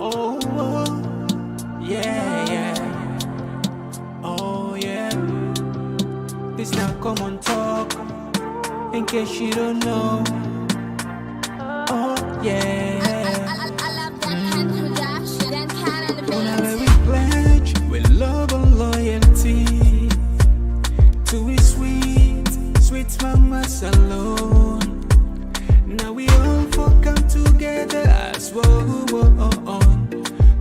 Oh, yeah, yeah. Oh, yeah. This now Komon-Tok. In case you don't know. Oh, yeah. When we pledge with love and loyalty to his sweet, sweet mamas alone. Now we all for come together as one.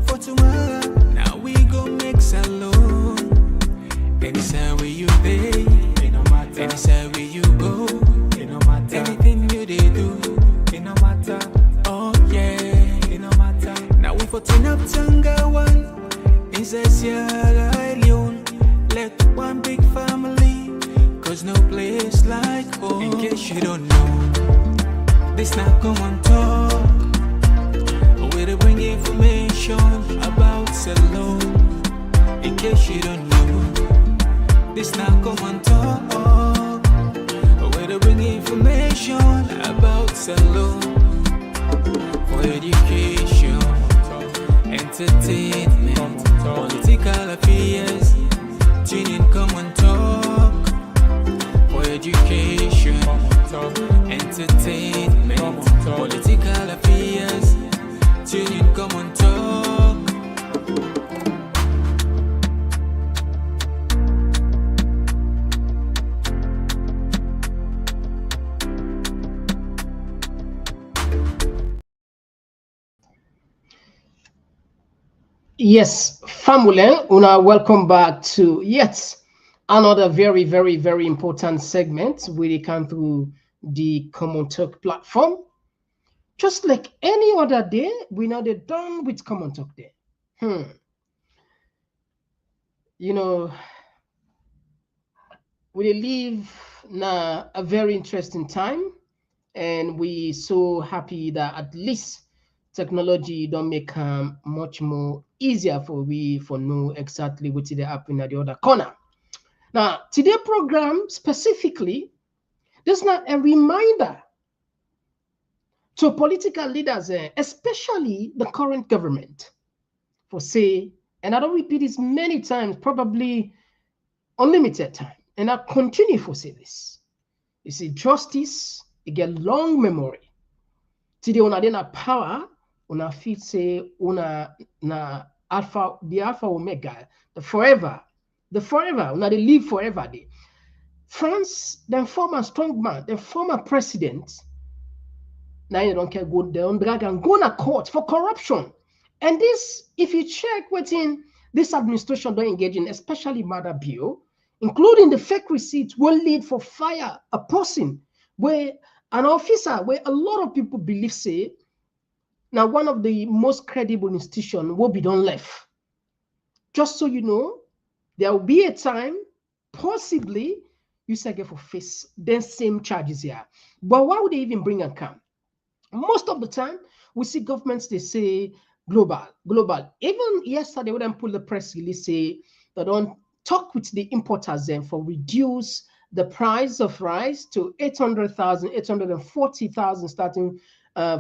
For tomorrow, now we go make alone. Anytime where you day, it no matter. Anytime where you go, it no matter. Anything you they do, it no matter. Oh yeah, it no matter. Now we for turn up Tanga one. Inside Sierra Leone, let one big family, cause no place like home. In case you don't know, this now Komon-Tok. Where they bring information about Salon. In case you don't know, this now Komon-Tok. Where they bring information about Salon. For education, entertainment, political affairs. Tune in Komon-Tok. For education, entertainment, political affairs. Tune in Komon-Tok. Yes, family, una welcome back to yet another very important segment where they come through the Komon-Tok platform. Just like any other day, we know they're done with Komon-Tok Day. You know, we live now a very interesting time, and we so happy that at least technology don't make much more easier for we for know exactly what they happen at the other corner. Now, today program specifically, there's not a reminder to political leaders, especially the current government, for say, and I don't repeat this many times, probably unlimited time, and I continue for say this. You see, justice, it get long memory. Today, una dey na power, una fit say una na alpha, the alpha omega, the forever, una dey live forever dey. France, the former strongman, the former president, now you don't care, go down, drag and go to court for corruption. And this, if you check within this administration don't engage in, especially Maada Bio, including the fake receipts, will lead for fire a person where an officer where a lot of people believe say now one of the most credible institutions will be done left. Just so you know, there will be a time possibly you say get for face then same charges here. But why would they even bring and come? Most of the time, we see governments, they say global. Even yesterday, when they pull the press release, say they don't talk with the importers then for reduce the price of rice to 800,000, 840,000 starting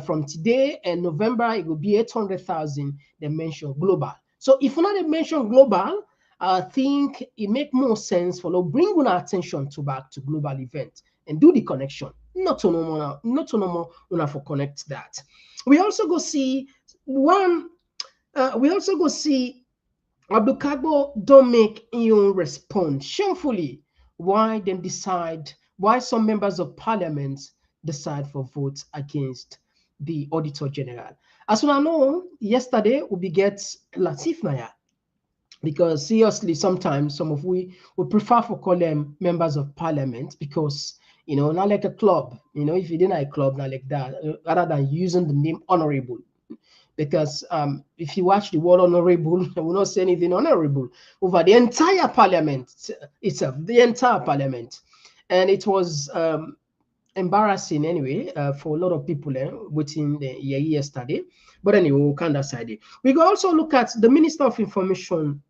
from today, and November, it will be 800,000. They mention global. So if not they mention global, I think it make more sense for bring our attention to back to global event and do the connection. Not to normal for connect that. We also go see Abdukagbo don't make you respond shamefully why some members of parliament decide for votes against the Auditor General. As we know, yesterday we get Latif Naya, because seriously, sometimes some of we prefer to call them members of parliament because not like a club. If you didn't like a club, not like that, rather than using the name honorable. Because if you watch the word honorable, I will not say anything honorable over the entire parliament itself, the entire parliament. And it was embarrassing anyway for a lot of people within the year yesterday. But anyway, we'll kind of side it. We can also look at the Minister of Information.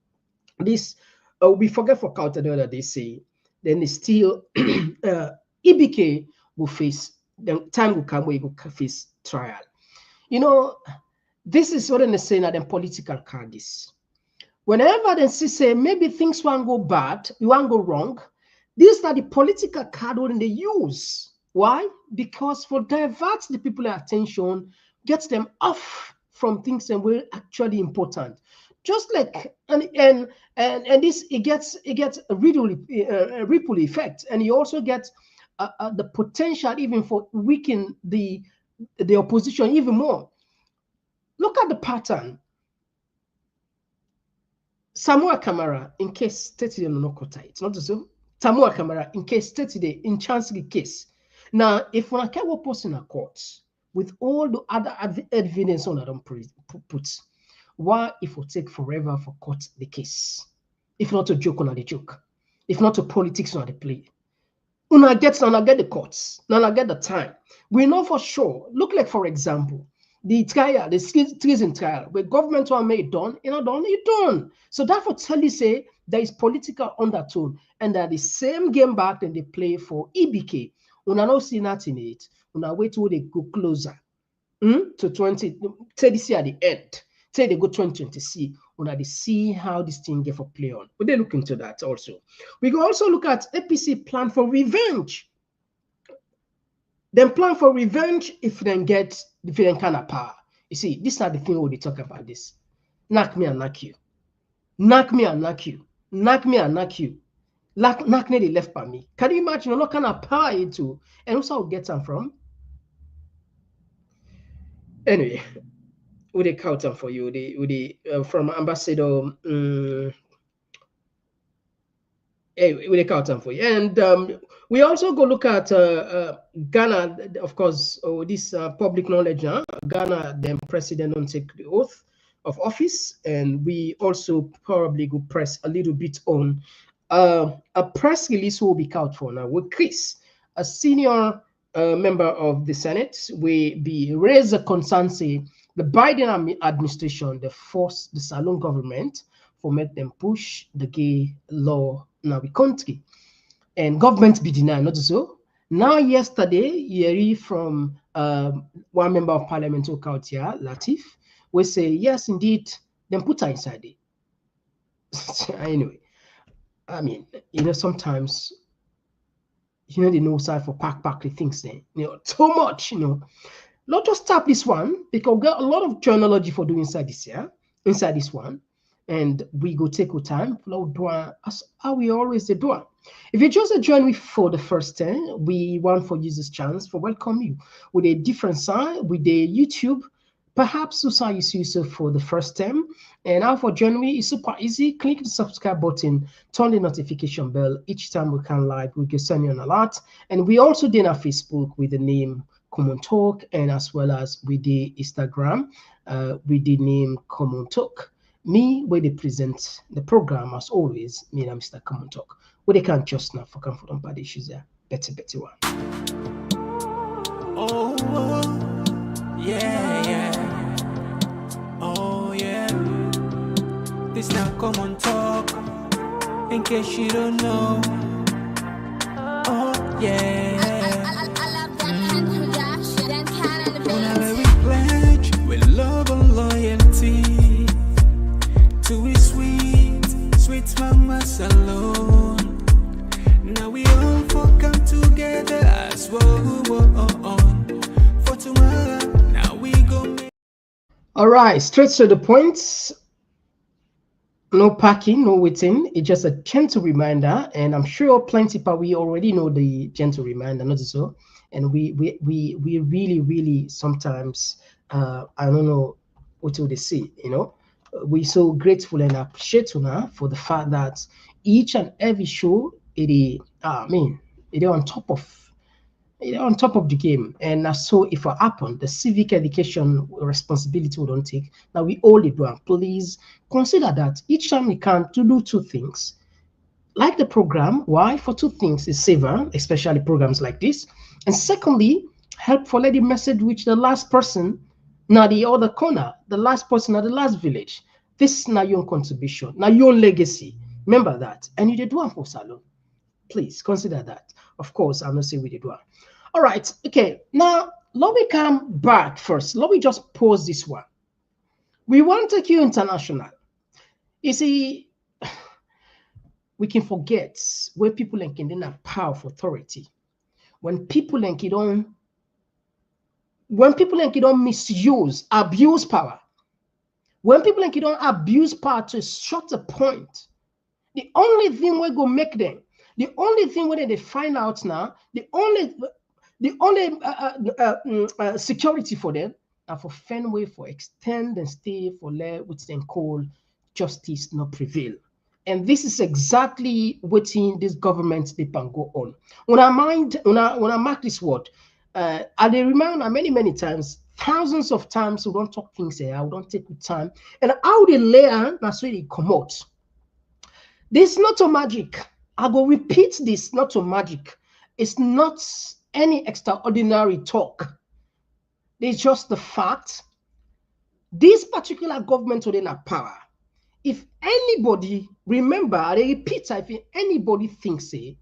This we forget for counter the other day say, then it's still EBK will face, the time will come where he will face trial. This is what they say that them political cards. Whenever they say maybe things won't go bad, you won't go wrong, these are the political card when they use. Why? Because for divert the people's attention, gets them off from things that were actually important. Just like and this it gets a ripple effect, and you also get the potential even for weaken the opposition even more. Look at the pattern. Samuel Kamara, in case stated in Nokota, it's not so. Samuel Kamara, in case stated in Chancery case. Now, if one can go post in a court with all the other evidence on that put, why if we take forever for court the case? If not a joke on the joke, if not a politics on the play. Una get the courts, una get the time. We know for sure. Look like, for example, the trial, the treason trial, where government one made done, it done. So that would tell you say there is political undertone, and that the same game back than they play for EBK. Una no see nothing in it. Una wait till they go closer to 20. Say this year at the end. Say they go 2020. See, una they see how this thing get for play on. But they look into that also. We can also look at APC plan for revenge. Then plan for revenge if they get different kind of power. You see, this are the thing we talk about this. Knock me and knock you. Knock me and knock you. Knock me and knock you. Knock me the left by me. Can you imagine what kind of power it to? And also I'll get them from. Anyway, with the count for you, from Ambassador with a count for you. And we also go look at Ghana, of course, this public knowledge. Ghana, then president don't take the oath of office. And we also probably go press a little bit on a press release will be out for now with Chris, a senior member of the Senate, will be raise a concern say the Biden administration, they force the Salon government for make them push the gay law in our country. And government be denied, not so. Now, yesterday, Yeri from one member of parliament who out here, Latif, will say, yes, indeed, then put her inside it. Anyway, I mean, sometimes, they know side for pack the things then, too much, Not just tap this one, because we got a lot of journalogy for doing inside this one. And we go take our time, as how we always do. If you just join me for the first time, we want for use this chance for welcome you with a different side, with the YouTube. Perhaps you see yourself for the first time. And now for joining me, it's super easy. Click the subscribe button, turn the notification bell. Each time we can live, we can send you an alert. And we also did our Facebook with the name Komon-Tok, and as well as with the Instagram with the name Komon-Tok. Me, where they present the program, as always, me and Mr. Komon-Tok. Where they can't just now for comfort on bad issues there. Better one. Oh, yeah. Oh, yeah. This now Komon-Tok. In case you don't know. Oh, yeah. Love and loyalty to his sweet mama salon. Now we all come together as one for tomorrow. Now we go. All right, straight to the point. No packing, no waiting. It's just a gentle reminder, and I'm sure plenty of we already know the gentle reminder, not so. And we really sometimes. I don't know what will they say, We're so grateful and appreciate for the fact that each and every show it is on top of the game. And so if it happen, the civic education responsibility we don't take. Now we all do, and please consider that each time we can to do two things. Like the program, why? For two things is saver, especially programs like this. And secondly, help for letting message reach the last person. Now the other corner, the last person at the last village. This is now your contribution, now your legacy. Remember that. And you did one for Salon. Please consider that. Of course, I'm not saying we did one. All right. Okay. Now, let me come back first. Let me just pause this one. We want to take you international. You see, we can forget where people like in have power of authority. When people like don't misuse, abuse power, when people like don't abuse power to short a point, the only thing we're gonna make them, the only thing where they find out now, the only security for them and for Fenway for extend and stay for let which then call justice not prevail. And this is exactly what in this government they can go on. When I mark this word, I they remind many times, thousands of times we don't talk things here, we don't take the time. And how they layer that's where they come out. This not a magic. I go repeat this, not a magic. It's not any extraordinary talk. It's just the fact this particular government within a power. If anybody, remember, I repeat, if anybody thinks it,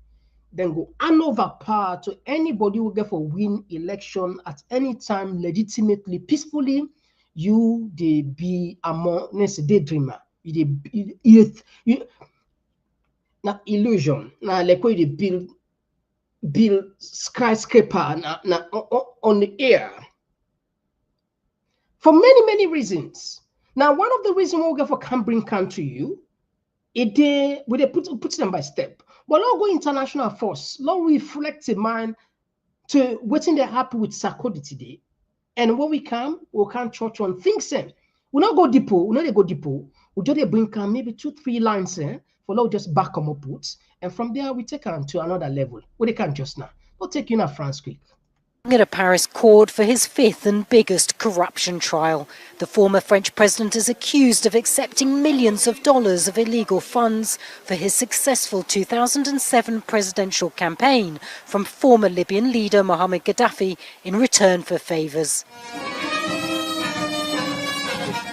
then go hand over power to anybody who get for win election at any time legitimately, peacefully, you they be among daydreamer. You na illusion. Na like where they build skyscraper on the air. For many reasons. Now, one of the reasons we go can bring country you, they put them by step. But not go international force. Not reflect the mind to waiting they happy with Sarkodie today. And when we can church on things then. We not go depot, we not go depot. We just bring maybe 2-3 lines for now just back them up put. And from there we take them to another level. Where they can just now. We'll take you now France quick. At a Paris court for his fifth and biggest corruption trial. The former French president is accused of accepting millions of dollars of illegal funds for his successful 2007 presidential campaign from former Libyan leader Mohammed Gaddafi in return for favours.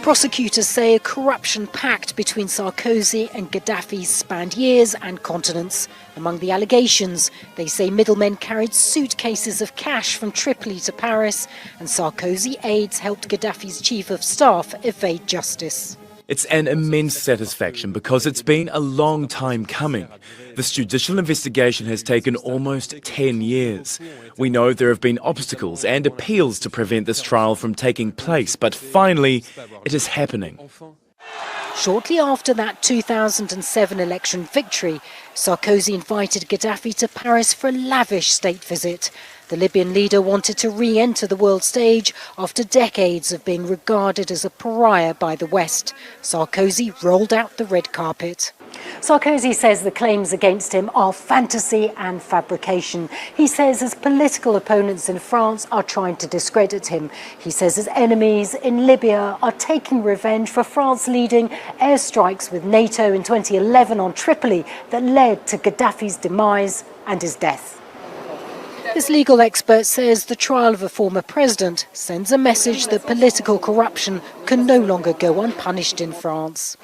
Prosecutors say a corruption pact between Sarkozy and Gaddafi spanned years and continents. Among the allegations, they say middlemen carried suitcases of cash from Tripoli to Paris, and Sarkozy aides helped Gaddafi's chief of staff evade justice. It's an immense satisfaction because it's been a long time coming. This judicial investigation has taken almost 10 years. We know there have been obstacles and appeals to prevent this trial from taking place, but finally, it is happening. Shortly after that 2007 election victory, Sarkozy invited Gaddafi to Paris for a lavish state visit. The Libyan leader wanted to re-enter the world stage after decades of being regarded as a pariah by the West. Sarkozy rolled out the red carpet. Sarkozy says the claims against him are fantasy and fabrication. He says his political opponents in France are trying to discredit him. He says his enemies in Libya are taking revenge for France leading airstrikes with NATO in 2011 on Tripoli that led to Gaddafi's demise and his death. This legal expert says the trial of a former president sends a message that political corruption can no longer go unpunished in France.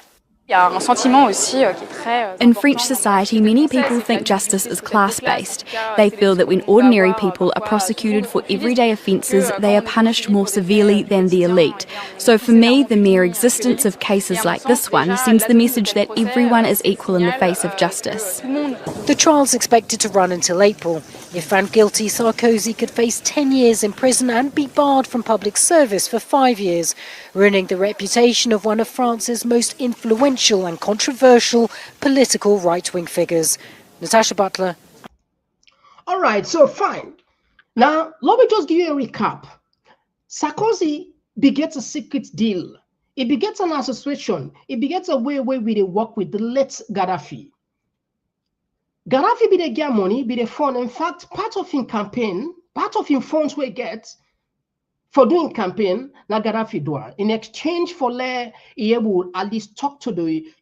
In French society, many people think justice is class-based. They feel that when ordinary people are prosecuted for everyday offences, they are punished more severely than the elite. So for me, the mere existence of cases like this one sends the message that everyone is equal in the face of justice. The trial's expected to run until April. If found guilty, Sarkozy could face 10 years in prison and be barred from public service for 5 years, ruining the reputation of one of France's most influential and controversial political right-wing figures. Natasha Butler. All right, so fine. Now, let me just give you a recap. Sarkozy begets a secret deal. He begets an association. He begets a way where we work with the late Gaddafi. Gaddafi be the get money, be the fund. In fact, part of his campaign, part of his funds we get for doing campaign, like Gaddafi do. In exchange for he able at least talk to the,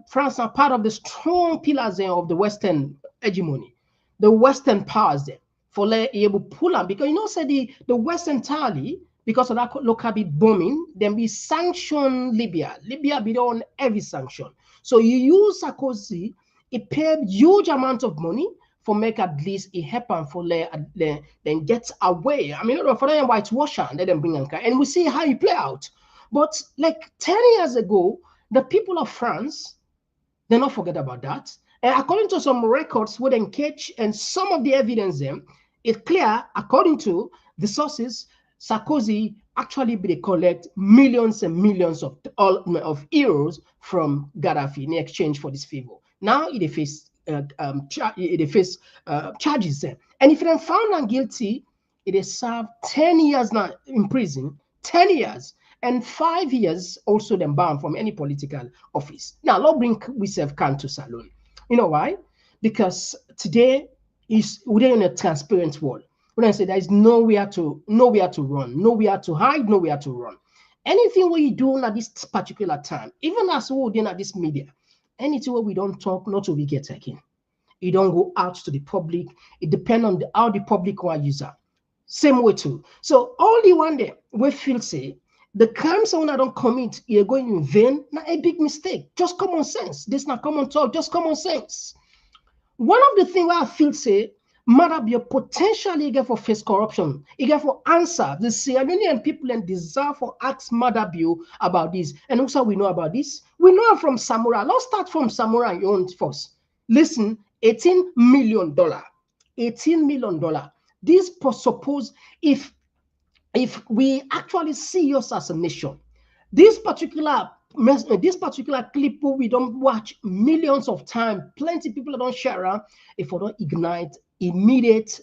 France are part of the strong pillars of the Western hegemony, the Western powers there. For he able pull them because say the West entirely because of that local bit bombing, then be sanction Libya. Libya be on heavy sanction. So you use Sarkozy, it paid huge amount of money for make at least it happen for then get away. I mean, for them whitewash and let them bring Anka. And we see how it play out. But like 10 years ago, the people of France, they not forget about that. And according to some records with catch and some of the evidence them, it's clear, according to the sources, Sarkozy actually they collect millions and millions of euros from Gaddafi in exchange for this favor. Now it face charges them, and if they're found guilty, it is served 10 years now in prison, 10 years, and 5 years also then banned from any political office. Now, Lord bring we serve can to saloon. You know why? Because today is we're in a transparent world. When I say there is nowhere to run, nowhere to hide, nowhere to run. Anything we do at this particular time, even as we're doing at this media, anything where we don't talk, not to we get taken. It don't go out to the public. It depends on how the public want user. Same way too. So all the one day we feel say the crime someone don't commit, you're going in vain, not a big mistake. Just common sense. This not common talk, just common sense. One of the things where I feel say Maada Bio potentially get for face corruption. It get for answer. The Sierra Leonean people and deserve for ask Maada Bio about this. And also we know about this. We know from Samura. Let's start from Samura your own first. Listen, $18 million. $18 million. This suppose if we actually see us as a nation, this particular clip we don't watch millions of times, plenty people don't share around, if we don't ignite immediate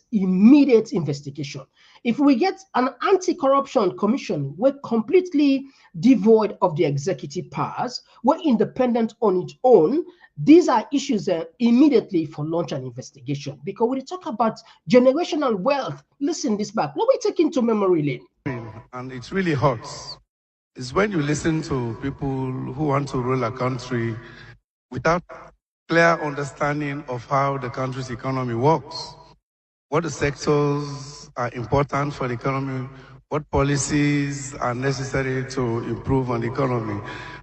investigation. If we get an anti-corruption commission, we're completely devoid of the executive powers, we're independent on its own, these are issues that immediately for launch an investigation. Because when we talk about generational wealth, listen this back, what we take into memory lane. And it really hurts. Is when you listen to people who want to rule a country without clear understanding of how the country's economy works, what the sectors are important for the economy, what policies are necessary to improve on the economy.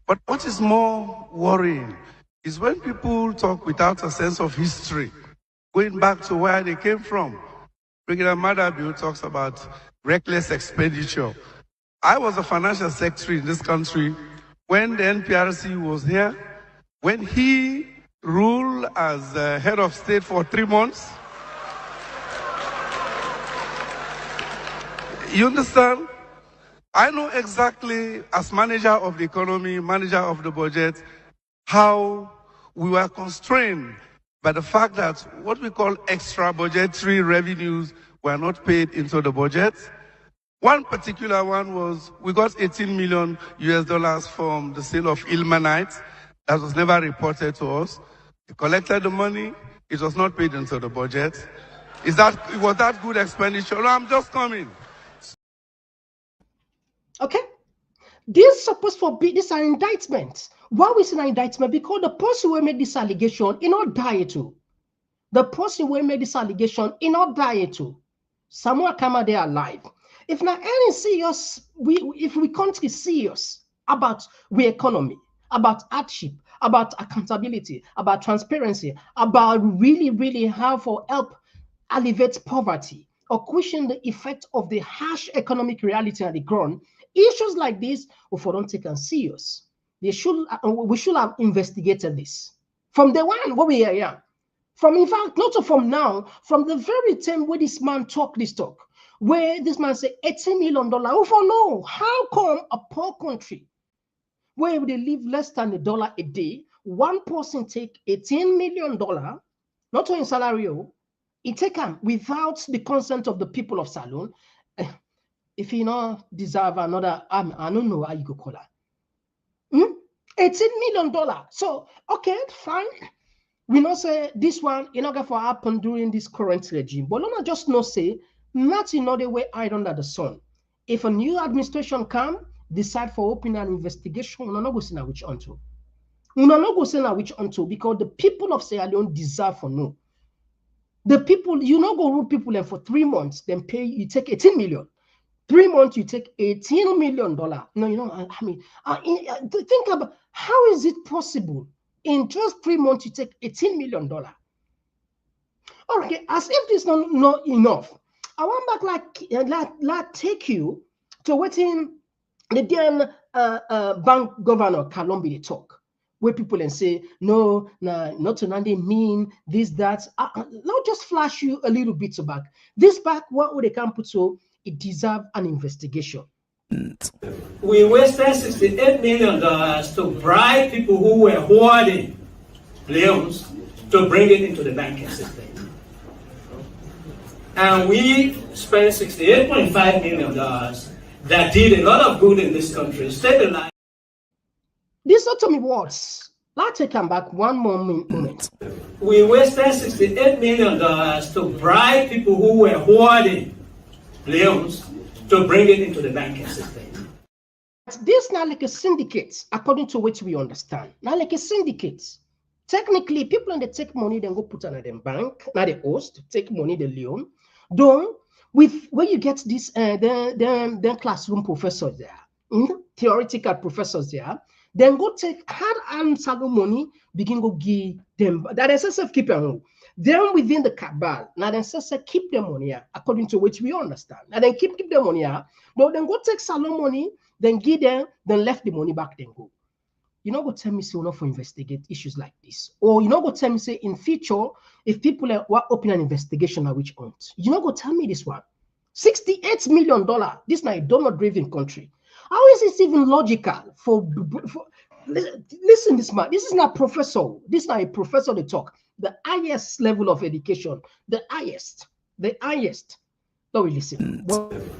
But what is more worrying is when people talk without a sense of history, going back to where they came from. Brigadier Maada Bio talks about reckless expenditure. I was a financial secretary in this country when the NPRC was here, when he ruled as head of state for 3 months. You understand? I know exactly, as manager of the economy, manager of the budget, how we were constrained by the fact that what we call extra budgetary revenues were not paid into the budget. One particular one was we got $18 million from the sale of ilmenite that was never reported to us. We collected the money, it was not paid into the budget. Was that good expenditure? No, I'm just coming. Okay, this supposed to be this an indictment. Why we say an indictment? Because the person who made this allegation, he not die too. The person who made this allegation, he not die too. Someone come out there alive. If not any serious, if we country serious about we economy, about hardship, about accountability, about transparency, about really how for help alleviate poverty or question the effect of the harsh economic reality on the ground, issues like this, if we don't take them serious, we should have investigated this from the one where we are here. From in fact, not from now, from the very time where this man talk this talk, where this man say $18 million. Who for know how come a poor country where they live less than $1 a day, one person take $18 million, not in salary, he take them without the consent of the people of Salon. If he not deserve another, I don't know how you could call her. $18 million. So okay, fine. We not say this one not going to happen during this current regime, but not just not say not in other way hide under the sun. If a new administration come, decide for opening an investigation, we're not going to say which onto. We're not going to say which onto because the people of Sierra Leone deserve for no. The people, you not go rule people and for 3 months, then pay you take 18 million. 3 months you take $18 million. No, you know, I mean, think about how is it possible? In just 3 months, you take $18 million. Okay, as if this is not enough. I want back like take you to waiting The then bank governor Kalombi they talk, where people and say, no, nah, not to nothing mean this, that. Now just flash you a little bit back. This back, what would they can put so it deserve an investigation. We wasted $68 million to bribe people who were hoarding loans to bring it into the banking system. And we spent $68.5 million that did a lot of good in this country, stabilized. This not to me words. Let's take them back one more moment. We wasted $68 million to bribe people who were hoarding loans to bring it into the banking system. This now like a syndicate, according to which we understand. Now like a syndicate. Technically, people when they take money, then go put it in the bank, now the host, take money, the loan. Though, with where you get this, then classroom professors there, theoretical professors there, then go take hard and sago money, begin go give them that SSF keep them. Then within the cabal, now then SSF keep the money here, according to which we understand. Now then keep the money here, though then go take salon money, then give them, then left the money back, then go. You know, go tell me, say, not for investigate issues like this. Or you know, go tell me, say, in future, if people are open an investigation at which point, you know, go tell me this one. $68 million. This is not a donor-driven country. How is this even logical? Listen, this man, this is not professor. This is not a professor to talk. The highest level of education, the highest. Don't we listen?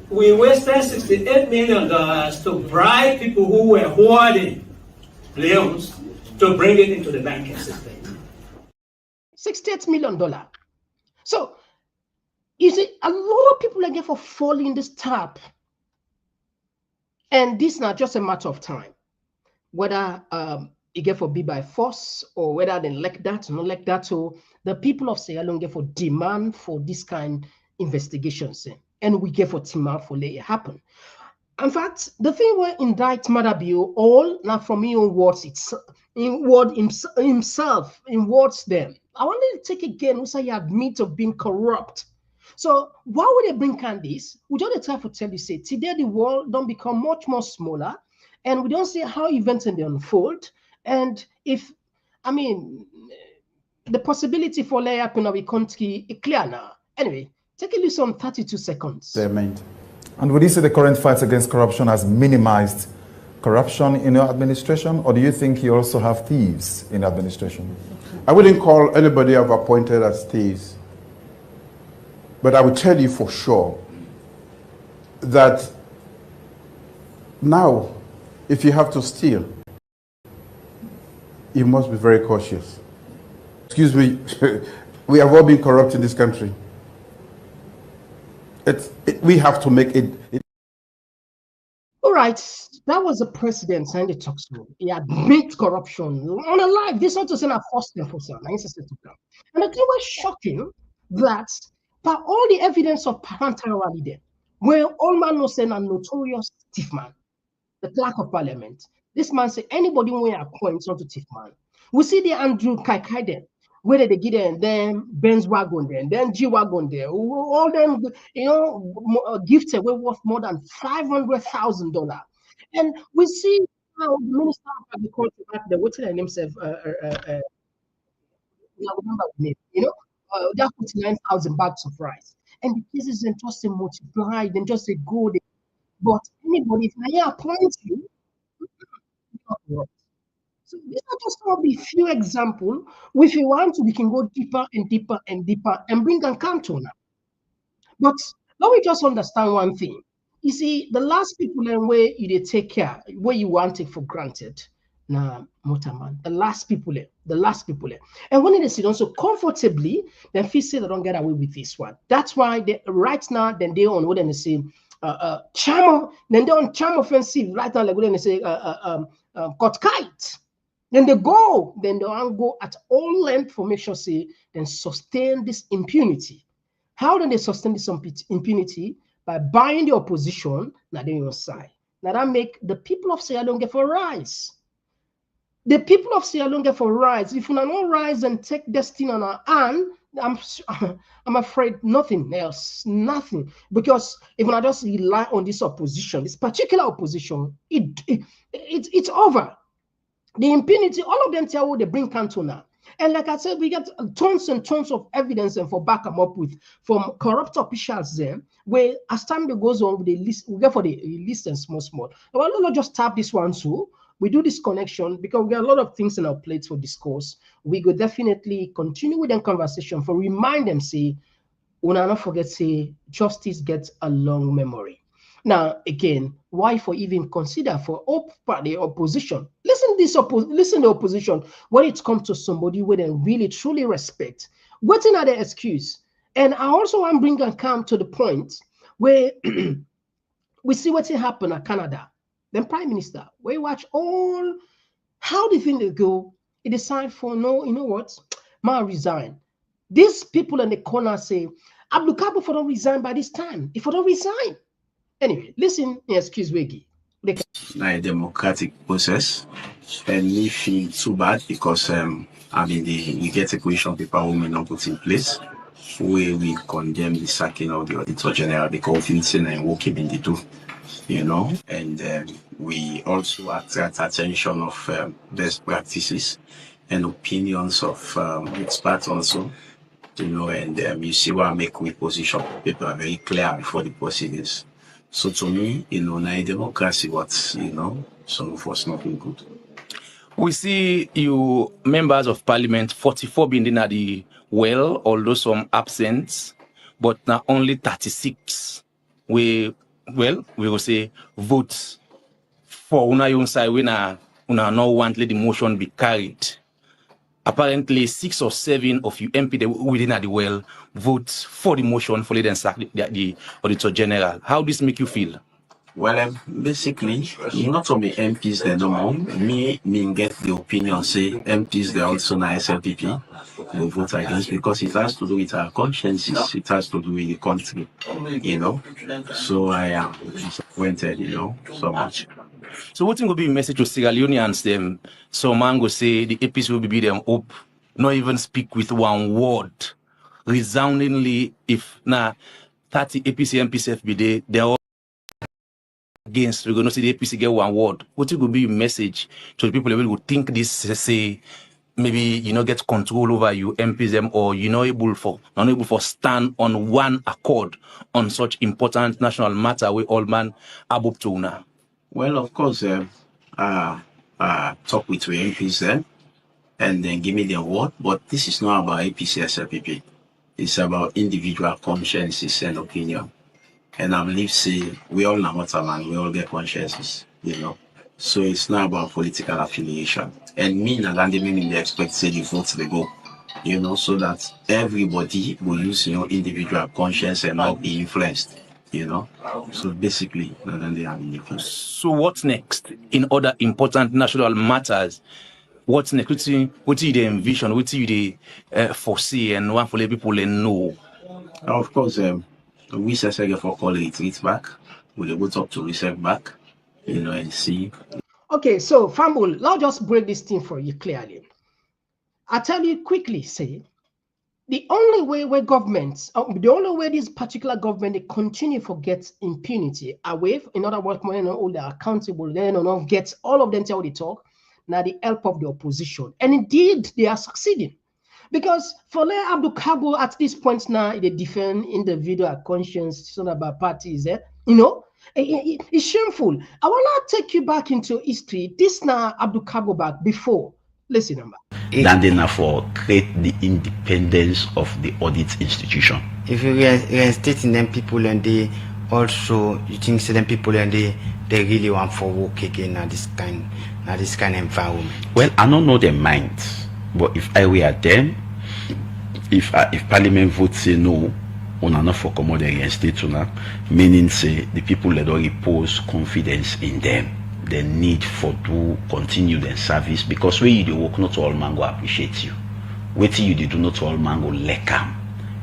We wasted $68 million to bribe people who were hoarding loans to bring it into the banking system. $68 million. So, you see, a lot of people again for falling this trap. And this is not just a matter of time. Whether it get for be by force or whether they like that or not like that. So the people of Sierra Leone get for demand for this kind of investigations. And we get for demand for let it happen. In fact, the thing where indict Maada Bio all now from me on words himself in words them. I wanted to take again who say he admit of being corrupt. So why would they bring candies? We just try to tell you, say today the world don't become much more smaller, and we don't see how events they unfold. And if the possibility for lay up in our country is clear now. Anyway, take a listen 32 seconds. And would you say the current fight against corruption has minimized corruption in your administration, or do you think you also have thieves in administration? I wouldn't call anybody I've appointed as thieves, but I would tell you for sure that now, if you have to steal, you must be very cautious. Excuse me, we have all been corrupt in this country. We have to make it. All right, that was the president signed the talks. He admit corruption on a live. This not to say a first and first. And the thing was shocking that by all the evidence of parental there, where all man was saying a notorious thief man, the clerk of parliament. This man say anybody when appoints onto thief man. We see the Andrew Kaikai then. Where they get there, then Benz wagon there, then G wagon there, all them, gifts were worth more than $500,000. And we see how the minister of agriculture back there, what's their name, that 49,000 bags of rice. And the cases then just multiply, then just say go. But anybody, if I appoint you, so these are just probably few examples. If you want to, we can go deeper and deeper and deeper and bring an account on that. But let me just understand one thing. You see, the last people and where you take care, where you want it for granted. Nah, Motaman, the last people. And when they sit down so comfortably, then feel say they don't get away with this one. That's why they right now, then they on what they say, charm, then they on charm offensive right now, like what they say, cut kite. Then they go at all length for make sure say then sustain this impunity. How do they sustain this impunity? By buying the opposition, now they on side. Now that make the people of Sierra Leone get for rise. The people of Sierra Leone get for rise. If we not rise and take destiny on our hand, I'm afraid nothing else, nothing. Because if I just rely on this opposition, this particular opposition, it's over. The impunity, all of them tell what they bring Cantona. And like I said, we get tons and tons of evidence and for back them up with from corrupt officials there, where as time goes on, we get for the list and small. Well, not just tap this one too. We do this connection because we got a lot of things in our plates for discourse. We could definitely continue with them conversation for remind them, say, when I not forget, say, justice gets a long memory. Now, again, why for even consider for the opposition? Listen to the opposition when it comes to somebody where they really truly respect. Waiting at the excuse. And I also want to bring and come to the point where we see what's happened at Canada. Then Prime Minister, we watch all how the thing they go, he decide for no, you know what? Ma resign. These people in the corner say, Abdul Kabo for don't resign by this time. If I don't resign. Anyway, listen, excuse me. A democratic process, and me feel too bad because we get a question paper we may not put in place where we condemn the sacking of the Auditor General because it's and working in the two, you know, and we also attract attention of best practices and opinions of experts also, you know, and you see what I make with position paper very clear before the proceedings. So to me, you know, in democracy, what's, you know, some of us not being good. We see you members of parliament, 44 being at the well, although some absent, but now only 36. We will say votes for una yung side when una no want let the motion be carried. Apparently 6 or 7 of you MP within at the well vote for the motion for letting sack the Auditor General. How does this make you feel? Well, basically, not only MPs they don't know. Me get the opinion say MPs they also na SLPP will vote against because it has to do with our consciences. It has to do with the country, you know. So I am disappointed, you know, so much. So what's going to be a message to Sierra Leoneans them? So man go say the APC will be them up, not even speak with one word. Resoundingly, if now 30 APC MPs be there, they're all against, we're going to see the APC get one word. What's going to be a message to the people who will think this, say, maybe you know get control over you MPs them or you're not able for stand on one accord on such important national matter we all man above to now? Well, of course, talk with your MPs then, and then give me the award. But this is not about APC SLPP. It's about individual consciences and opinion. And I believe, say, we all know what man, we all get consciences, you know. So it's not about political affiliation. And me and Landing they expect say the votes they go, you know, so that everybody will use your individual conscience and not be influenced. You know, so basically, they are in the So what's next in other important national matters? What's next? What do you envision? What do you foresee and want for the people to know? Of course, we say for calling it back. We'll go talk to research back, you know, and see. Okay, so Famul, I'll just break this thing for you clearly. I tell you quickly, say. The only way where governments, the only way this particular government they continue to get impunity away, in other words, when all they are accountable, then not get all of them tell they talk, now the help of the opposition. And indeed, they are succeeding. Because for Abdul Kabo at this point now, they defend individual conscience, it's not about parties, you know, it's shameful. I want to take you back into history. This now Abdul Kabo back before. Listen, number. Than therefore create the independence of the audit institution. If you reinstating them people and they also you think certain people and they really want for work again at this kind of environment. Well, I don't know their minds, but if I were them, if Parliament votes say no, on enough for commode reinstate una, meaning say the people that don't repose confidence in them. The need for to continue their service because when you do work, not all man go appreciate you. Waiting you do not all man go like them,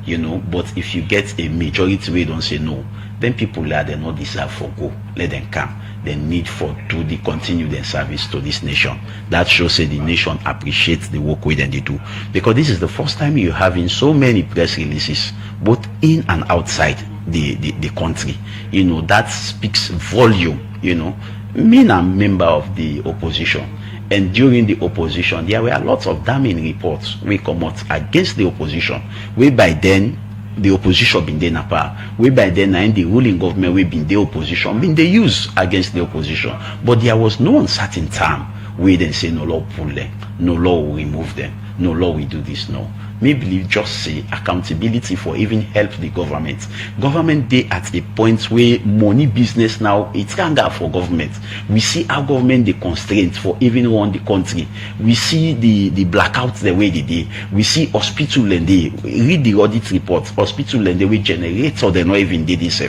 you know. But if you get a majority, we don't say no, then people there they not deserve for go. Let them come. They need for to continue their service to this nation. That shows that the nation appreciates the work we then they do. Because this is the first time you're having so many press releases, both in and outside the country. You know, that speaks volume, you know. Me, I'm a member of the opposition. And during the opposition, there were lots of damning reports we come out against the opposition. We by then, the opposition been there power. We by then, and the ruling government, we been the opposition, been the use against the opposition. But there was no uncertain time we then say no law pull them, no law will remove them, no law we do this, no. Me believe just say accountability for even help the government. Government they at a point where money business now it's can't go for government. We see our government the constraints for even run the country. We see the blackouts the way they do. We see hospital and they read the audit reports. Hospital and they will generate or they not even did this.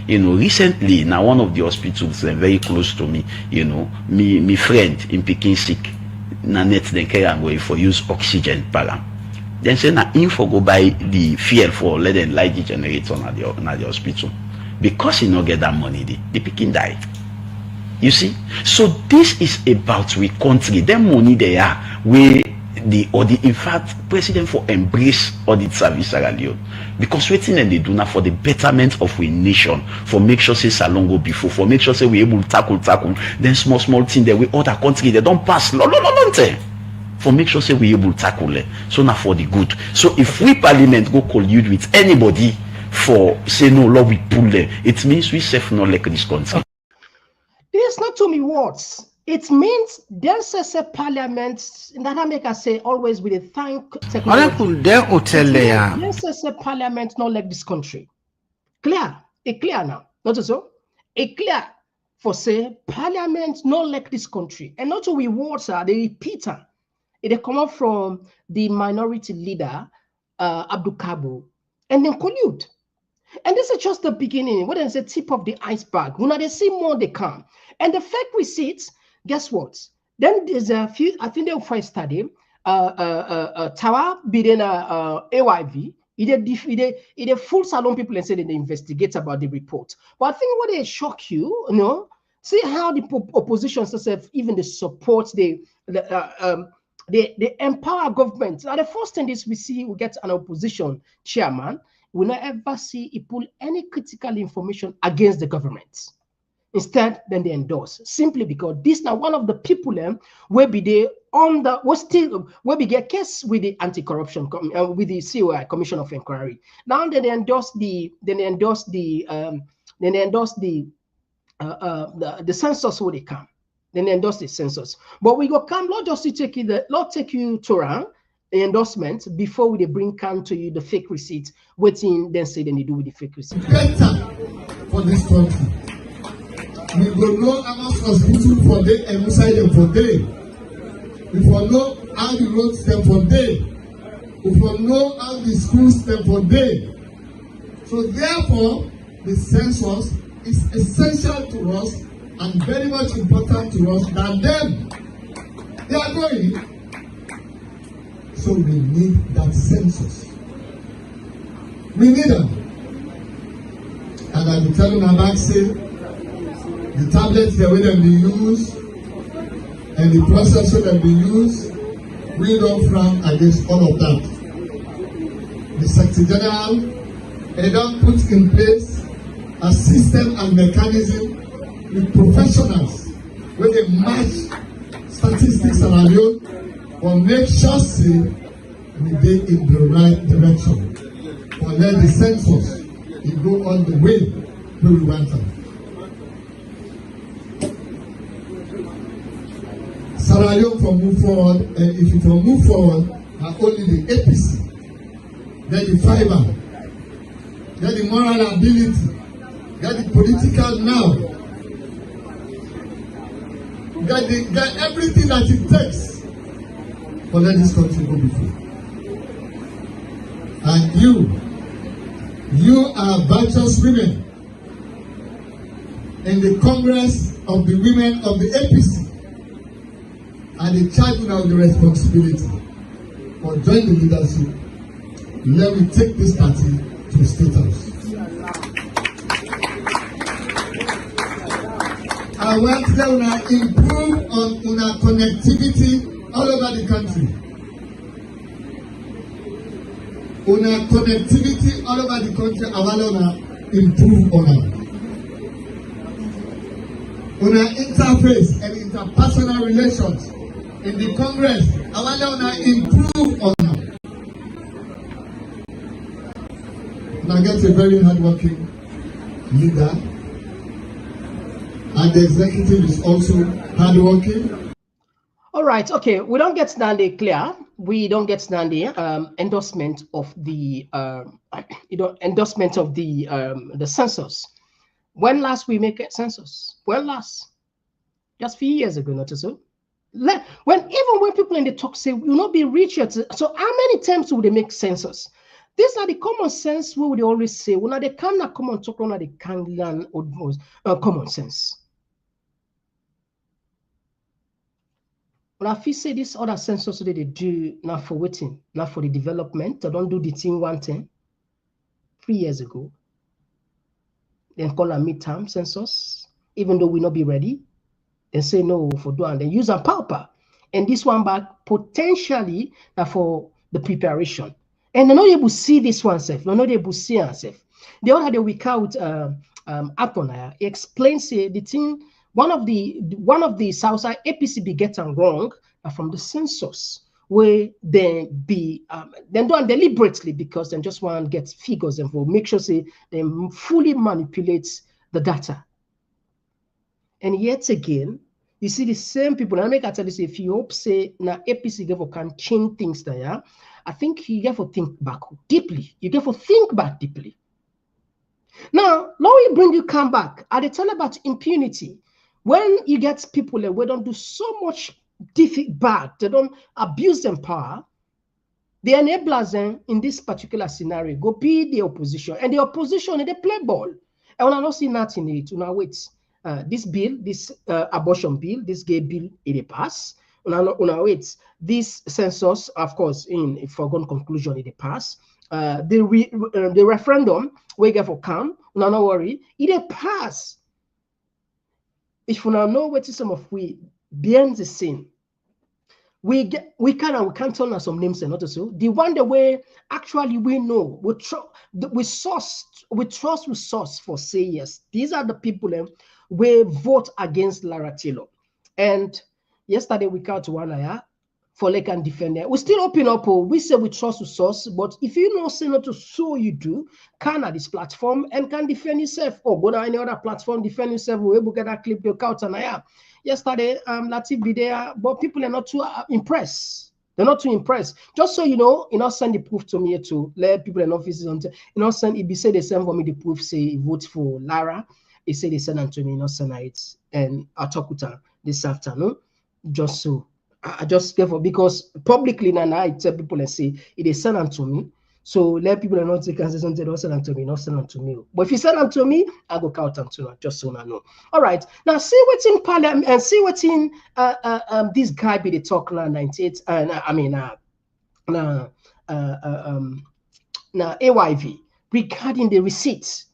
You know, recently now one of the hospitals very close to me. You know, me friend in Peking sick. Na net then carry and go for use oxygen para. Then say na info go buy the fuel for let them light the generator at the hospital. Because he not get that money, the pikin died. You see? So this is about we country. Them money they are where in fact president for embrace audit service Sierra Leone. Because waiting and they do now for the betterment of we nation, for make sure say salon go before, for make sure say we able to tackle, then small thing that we other country they don't pass for make sure say we able to tackle it. So now for the good. So if we parliament go collude with anybody for say no law we pull them, it means we self not like this country. It's not to me words. It means there's a parliament that I make us say always with a thank technology. There's a parliament not like this country. Clear. It clear now. Not so. It clear for say parliament not like this country. And not we words are the repeater. It come up from the minority leader, Abdul Kabo, and then collude. And this is just the beginning. What is the tip of the iceberg? When they see more, they come. And the fact we see it, guess what? Then there's a few, I think they'll find study, Tawa Biden AYV, it full salon people and say that they investigate about the report. But I think what they shock you, you know, see how the opposition says even the support, they empower government. Now, the first thing is we see we get an opposition chairman. We not ever see he pull any critical information against the government. Instead, then they endorse simply because this now one of the people will be there on the will be get case with the anti-corruption with the COI Commission of Inquiry. Now they endorse the census where they come. Then they endorse the census. But we go come, Lord just to take you take you to around the endorsement before we bring come to you the fake receipt, waiting then say then they do with the fake receipt. Better for this country. We will know how much hospital for day and inside them for day. We will know how the roads them for day. We will know how the schools them for day. So therefore, the census is essential to us and very much important to us than them. They are going. So we need that census. We need them. And I will tell you my back say, the tablets the way they be used and the processor that be used, we don't frown against all of that. The Secretary General, they don't put in place a system and mechanism with professionals where they match statistics and value or make sure say we be in the right direction. Or let the census go all the way where we want them. Sierra Leone for move forward, and if it will move forward, not only the APC, then the fiber, then the moral ability, then the political now, get everything that it takes for let this country go before. And you are virtuous women in the Congress of the Women of the APC. And the charge now the responsibility for join the leadership. Let me take this party to the State House. I want them to improve on connectivity all over the country. Connectivity all over the country, I want to improve on it. Interface and interpersonal relations in the Congress, I want to improve on it. Now get a very hardworking leader, and the executive is also hardworking. All right, okay, we don't get Stanley clear. We don't get Stanley endorsement of the the census. When last we make a census? When last? Just few years ago, not so. Even when people in the talk say we will not be rich yet. So how many times would they make census? These are the common sense we would always say. When they come na Komon-Tok, when they can learn common sense. When I feel say this other census that they do now for waiting, not for the development, they don't do the thing 110 3 years ago. Then call a midterm census, even though we not be ready. Then say no for do and then use a pauper. And this one back potentially for the preparation. And they're not able to see this one self. They're not able to see herself. The other day we out Aponaya explains the thing. One of the Southside APC be getting wrong from the census, where they be then done deliberately because they just want to get figures and for make sure say they fully manipulate the data. And yet again, you see the same people. And I make I tell you, if you hope say now APC can change things there, I think you have to think back deeply. You have to think back deeply. Now, now we bring you come back. I tell about impunity. When you get people that we don't do so much bad, they don't abuse them power, the enablers in this particular scenario go be the opposition. And the opposition, they play ball. And when I don't see nothing in it, now wait. This bill, this abortion bill, this gay bill, it pass. Una wait. This census, of course, in foregone conclusion, it pass. The referendum, we get for come. Una no worry, it pass. If we now know what is some of we behind the scene, we can't tell us some names and not so. The one the way actually we know we trust with source for say yes. These are the people we vote against Lara Taylor. And yesterday we got to one for like and defend it. We still open up. We say we trust with source, but if you know say not to so you do, can at this platform and can defend yourself or go to any other platform, defend yourself, we're able to get that clip your couch and yesterday Latif be there, but people are not too impressed. They're not too impressed. Just so you know, send the proof to me to let people in offices on send if you say they send for me the proof, say vote for Lara. He said they send them to me, not send it. And I'll talk with her this afternoon. Just so I just gave up because publicly now I tell people and say if they send them to me. So let people not take consideration, don't send them to me, not send them to me. But if you send them to me, I go count them to them, just so I know. All right. Now see what's in Parliament and see what's in this guy be the talk now 98 and now AYV regarding the receipts.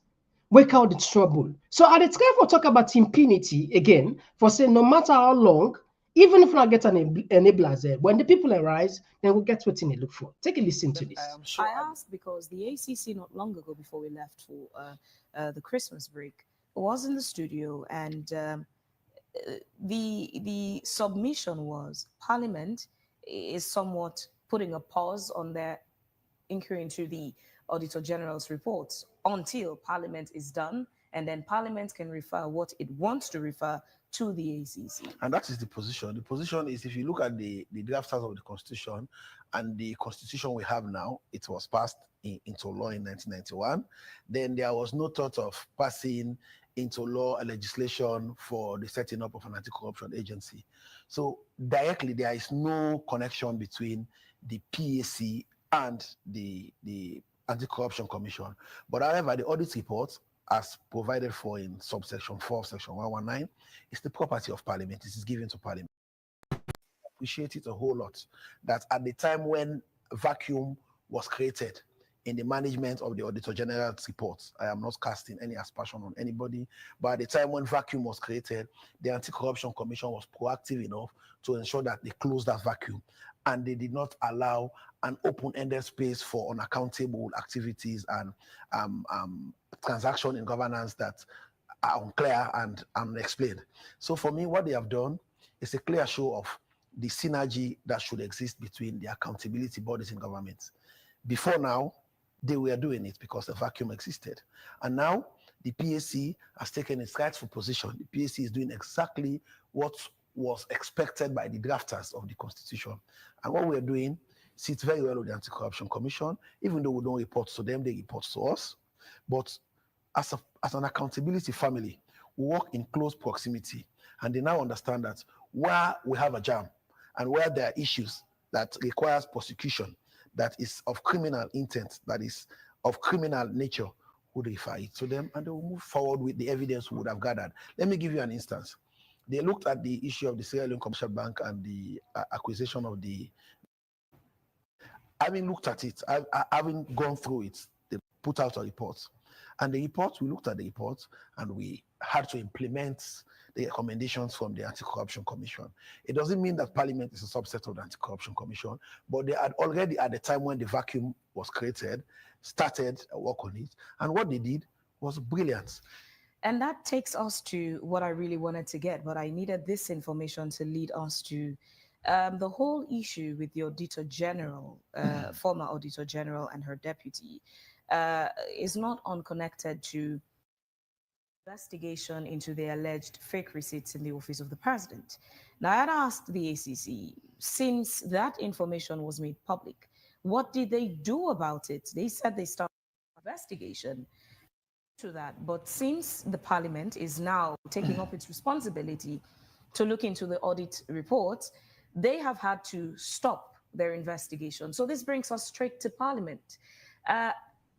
Work out the trouble. So at the time for talk about impunity again, for saying no matter how long, even if we not get an enablers there, when the people arise, then we'll get what they look for. Take a listen to this. I asked because the ACC not long ago before we left for the Christmas break was in the studio, and the submission was Parliament is somewhat putting a pause on their inquiry into the Auditor General's reports until Parliament is done, and then Parliament can refer what it wants to refer to the ACC. And that is the position. The position is, if you look at the drafters of the Constitution and the Constitution we have now, it was passed into law in 1991. Then there was no thought of passing into law a legislation for the setting up of an anti-corruption agency. So directly, there is no connection between the PAC and the Anti-Corruption Commission. But however, the audit report, as provided for in subsection 4 of section 119, is the property of Parliament. This is given to Parliament. I appreciate it a whole lot that at the time when vacuum was created in the management of the Auditor General's reports. I am not casting any aspersion on anybody, but at the time when vacuum was created, the Anti-Corruption Commission was proactive enough to ensure that they closed that vacuum, and they did not allow an open-ended space for unaccountable activities and transaction in governance that are unclear and unexplained. So for me, what they have done is a clear show of the synergy that should exist between the accountability bodies in government. Before now, they were doing it because the vacuum existed. And now the PAC has taken its rightful position. The PAC is doing exactly what was expected by the drafters of the Constitution. And what we're doing sits very well with the Anti-Corruption Commission. Even though we don't report to them, they report to us. But as an accountability family, we work in close proximity. And they now understand that where we have a jam and where there are issues that requires prosecution, that is of criminal intent, that is of criminal nature, would refer it to them, and they will move forward with the evidence we would have gathered. Let me give you an instance. They looked at the issue of the Sierra Leone Commercial Bank and the acquisition of the... Having looked at it, having gone through it, they put out a report. And the report, we looked at the report, and we had to implement the recommendations from the Anti-Corruption Commission. It doesn't mean that Parliament is a subset of the Anti-Corruption Commission, but they had already, at the time when the vacuum was created, started work on it. And what they did was brilliant. And that takes us to what I really wanted to get, but I needed this information to lead us to the whole issue with the Auditor General, former Auditor General and her deputy, is not unconnected to investigation into the alleged fake receipts in the office of the president. Now, I had asked the ACC, since that information was made public, what did they do about it? They said they started an investigation to that, but since the Parliament is now taking up its responsibility to look into the audit reports, they have had to stop their investigation. So this brings us straight to Parliament.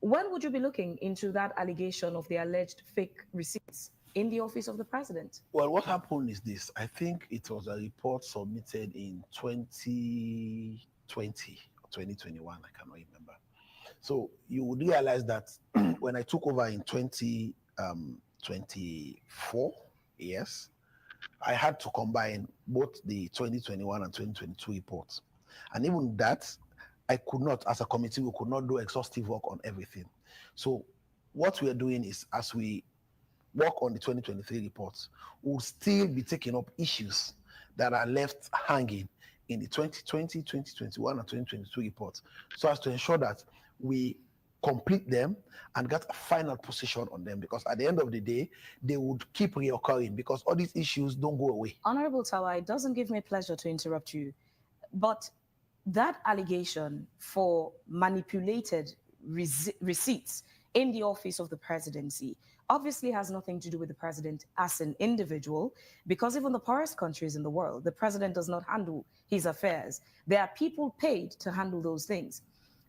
When would you be looking into that allegation of the alleged fake receipts in the office of the president? Well, what happened is this. I think it was a report submitted in 2020 or 2021, I cannot remember. So you would realize that when I took over in 2024, yes, I had to combine both the 2021 and 2022 reports. And even that, I could not, as a committee, we could not do exhaustive work on everything. So what we are doing is, as we work on the 2023 reports, we'll still be taking up issues that are left hanging in the 2020, 2021, and 2022 reports, so as to ensure that we complete them and get a final position on them, because at the end of the day, they would keep reoccurring because all these issues don't go away. Honorable Tawa, it doesn't give me pleasure to interrupt you, but that allegation for manipulated receipts in the office of the presidency obviously has nothing to do with the president as an individual, because even the poorest countries in the world, the president does not handle his affairs. There are people paid to handle those things.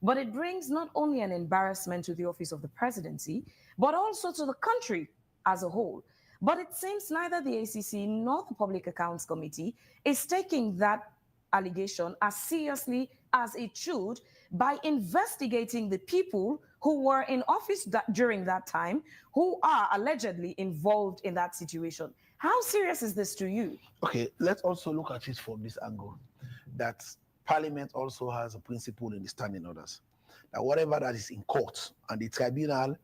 But it brings not only an embarrassment to the office of the presidency, but also to the country as a whole. But it seems neither the ACC nor the Public Accounts Committee is taking that allegation as seriously as it should by investigating the people who were in office during that time, who are allegedly involved in that situation. How serious is this to you? Okay, let's also look at it from this angle, that Parliament also has a principle in the standing orders, that whatever that is in court, and the tribunal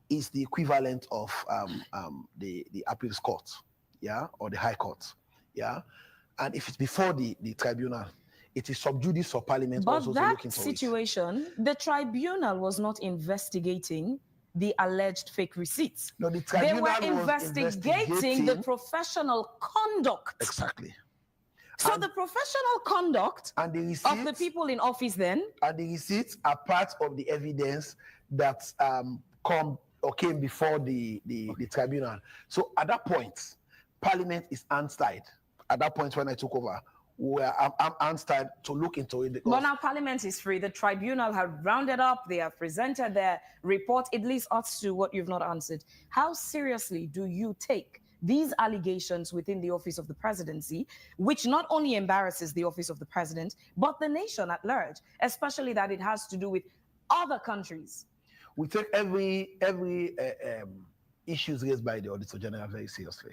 is the equivalent of the appeals court, yeah, or the high court, yeah. And if it's before the tribunal, it is sub judice for Parliament also to look into it. But that situation, the tribunal was not investigating the alleged fake receipts. No, the tribunal they were investigating the professional conduct. Exactly. So the professional conduct and the receipts, of the people in office then, and the receipts are part of the evidence that came before the tribunal. So at that point, Parliament is hands-tied. At that point when I took over, I'm hands-tied to look into it. But now Parliament is free. The tribunal have rounded up. They have presented their report. It leads us to what you've not answered. How seriously do you take these allegations within the office of the presidency, which not only embarrasses the office of the president, but the nation at large, especially that it has to do with other countries? We take every issues raised by the Auditor General very seriously,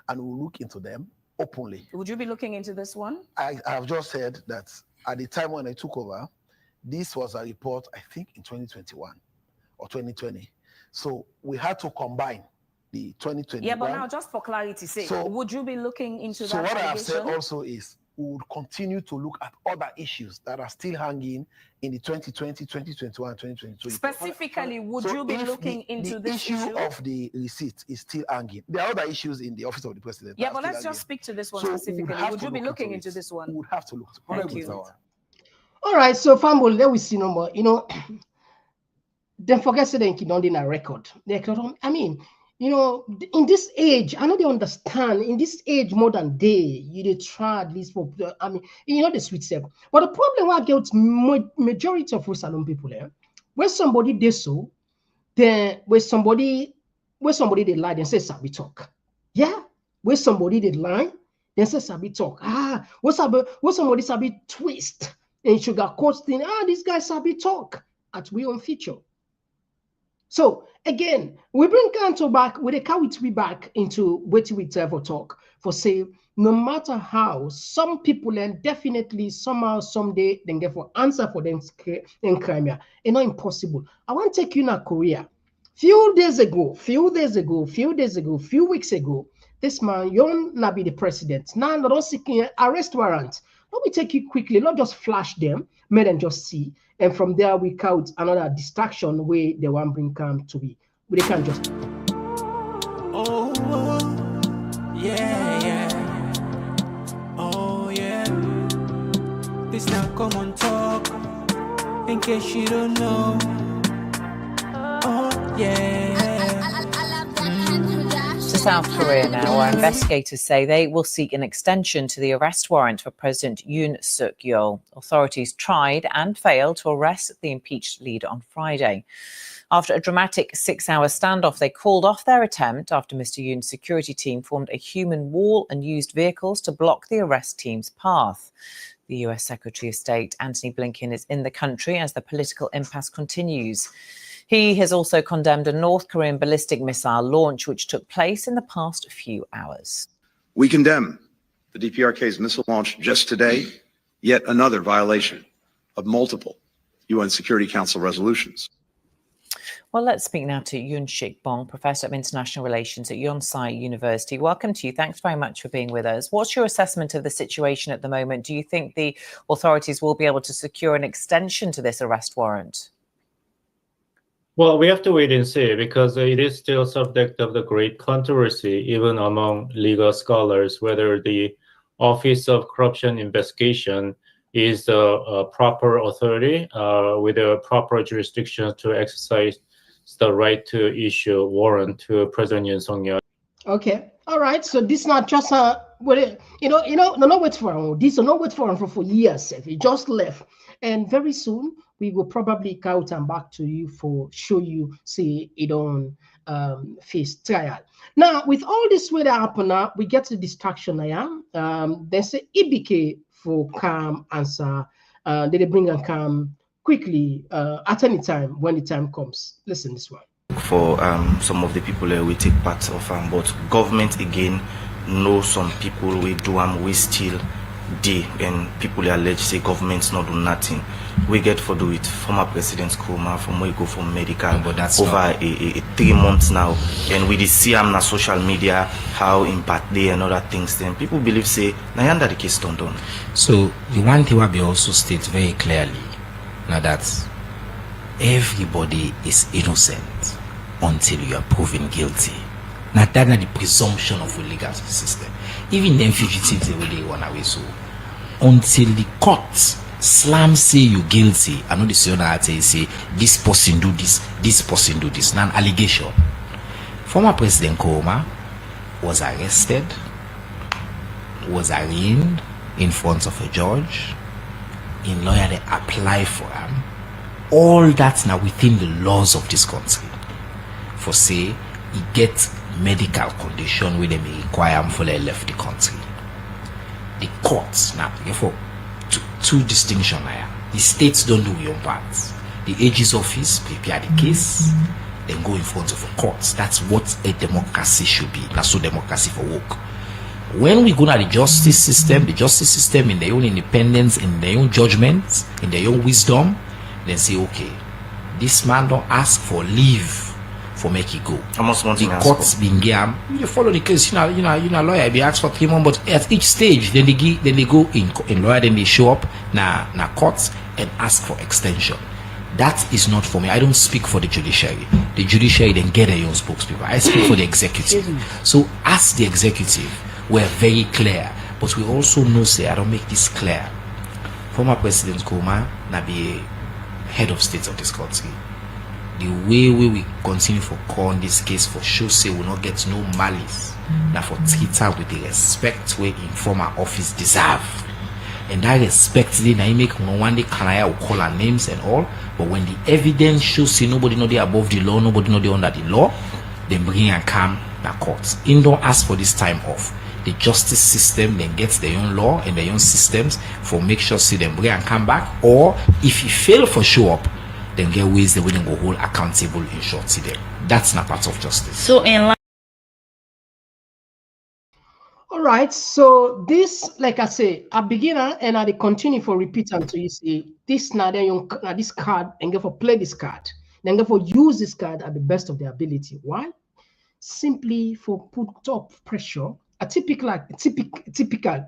and we'll look into them openly. Would you be looking into this one? I have just said that at the time when I took over, this was a report, I think, in 2021 or 2020. So we had to combine the 2021. Yeah, but now, just for clarity's sake, would you be looking into that? So what I have said allegation? also is we would continue to look at other issues that are still hanging in the 2020, 2021, 2022. Specifically, would you be looking into this issue of the receipt is still hanging? There are other issues in the Office of the President. Yeah, but let's just speak to this one specifically. Would you be looking into this one? We would have to look. Thank you. All right, so Fambo, let we see no more. You know, don't forget that they don't in a record. I mean, you know, in this age, I know they understand. In this age, more than day, you try at least for. I mean, you know the sweet step. But the problem I get with majority of salon people there, when somebody does so, then when somebody they lie, then say sabi talk. Yeah, when somebody they lie, then say sabi talk. When somebody sabi twist and sugarcoat thing. This guy sabi talk at we own feature. So again, we bring Kanto back, we carry it back into what we ever talk for say, no matter how, some people and definitely somehow, someday, then get for answer for them in Crimea. It's not impossible. I want to take you to Korea. Few weeks ago, this man, Yoon Nabi, the president, now not seeking arrest warrant. Let me take you quickly, not just flash them, make them just see. And from there, we count another distraction where the one bring come to be. But they can't just. Oh, yeah. Oh, yeah. This now Komon-Tok. In case you don't know. Oh, yeah. To South Korea now, where investigators say they will seek an extension to the arrest warrant for President Yoon Suk-yeol. Authorities tried and failed to arrest the impeached leader on Friday. After a dramatic 6-hour standoff, they called off their attempt after Mr. Yoon's security team formed a human wall and used vehicles to block the arrest team's path. The US Secretary of State Antony Blinken is in the country as the political impasse continues. He has also condemned a North Korean ballistic missile launch, which took place in the past few hours. We condemn the DPRK's missile launch just today, yet another violation of multiple UN Security Council resolutions. Well, let's speak now to Yoon Sik Bong, Professor of International Relations at Yonsei University. Welcome to you. Thanks very much for being with us. What's your assessment of the situation at the moment? Do you think the authorities will be able to secure an extension to this arrest warrant? Well, we have to wait and see because it is still subject of the great controversy, even among legal scholars, whether the Office of Corruption Investigation is the proper authority with a proper jurisdiction to exercise the right to issue a warrant to President Yoon Suk-yeol. Okay, all right. So this not just no wait for this. No wait for years. He just left, and very soon we will probably count and back to you for show you see it on face trial. Now with all this way that happen now, we get the distraction. They say EBK for calm answer. They bring and calm quickly at any time when the time comes. Listen this one. For some of the people we take part of, but government again know some people we do we still day and people allege say government's not do nothing. We get for do it. Former President Kuma from where go from medical, but that's over a 3 months now, and we see him na social media how impact day and other things. Then people believe say Nayanda the case done. So the one thing will also state very clearly now that everybody is innocent until you are proven guilty. Now that's not the presumption of a legal system. Even them fugitives they run away. So until the court slam say you guilty, I know the sooner say this person do this person do this. Now an allegation. Former President Kuma was arrested, was arraigned in front of a judge. In lawyer they apply for him. All that now within the laws of this country. For say he get medical condition where they may require him for left the country. The courts now, therefore, two distinctions here. The states don't do your part. the AG's office prepare the case, then go in front of a court. That's what a democracy should be. That's so democracy for work. When we go to the justice system in their own independence, in their own judgment, in their own wisdom, then say, okay, this man don't ask for leave for make it go. The courts being game, you follow the case, you know, lawyer, they ask for 3 months, but at each stage, then they go in lawyer, then they show up na courts and ask for extension. That is not for me. I don't speak for the judiciary. The judiciary then get their own spokespeople. I speak for the executive. So as the executive, we're very clear, but we also know, say, I don't make this clear. Former President Koma na be head of state of this country. The way we continue for call on this case for sure, say we will not get no malice. Now for treat her with the respect we in former office deserve. And that respect, they now make one day can will call her names and all. But when the evidence shows say nobody know they above the law, nobody know they under the law, they bring and come the courts. In don't ask for this time off. The justice system then gets their own law and their own systems for make sure see them bring and come back. Or if you fail for show up, then get ways they will go hold accountable in short to them. That's not part of justice. So in All right, so this, like I say, a beginner and I continue for repeat until you see this now. Then you this card and go for play this card, then go for use this card at the best of their ability. Why? Simply for put up pressure. A typical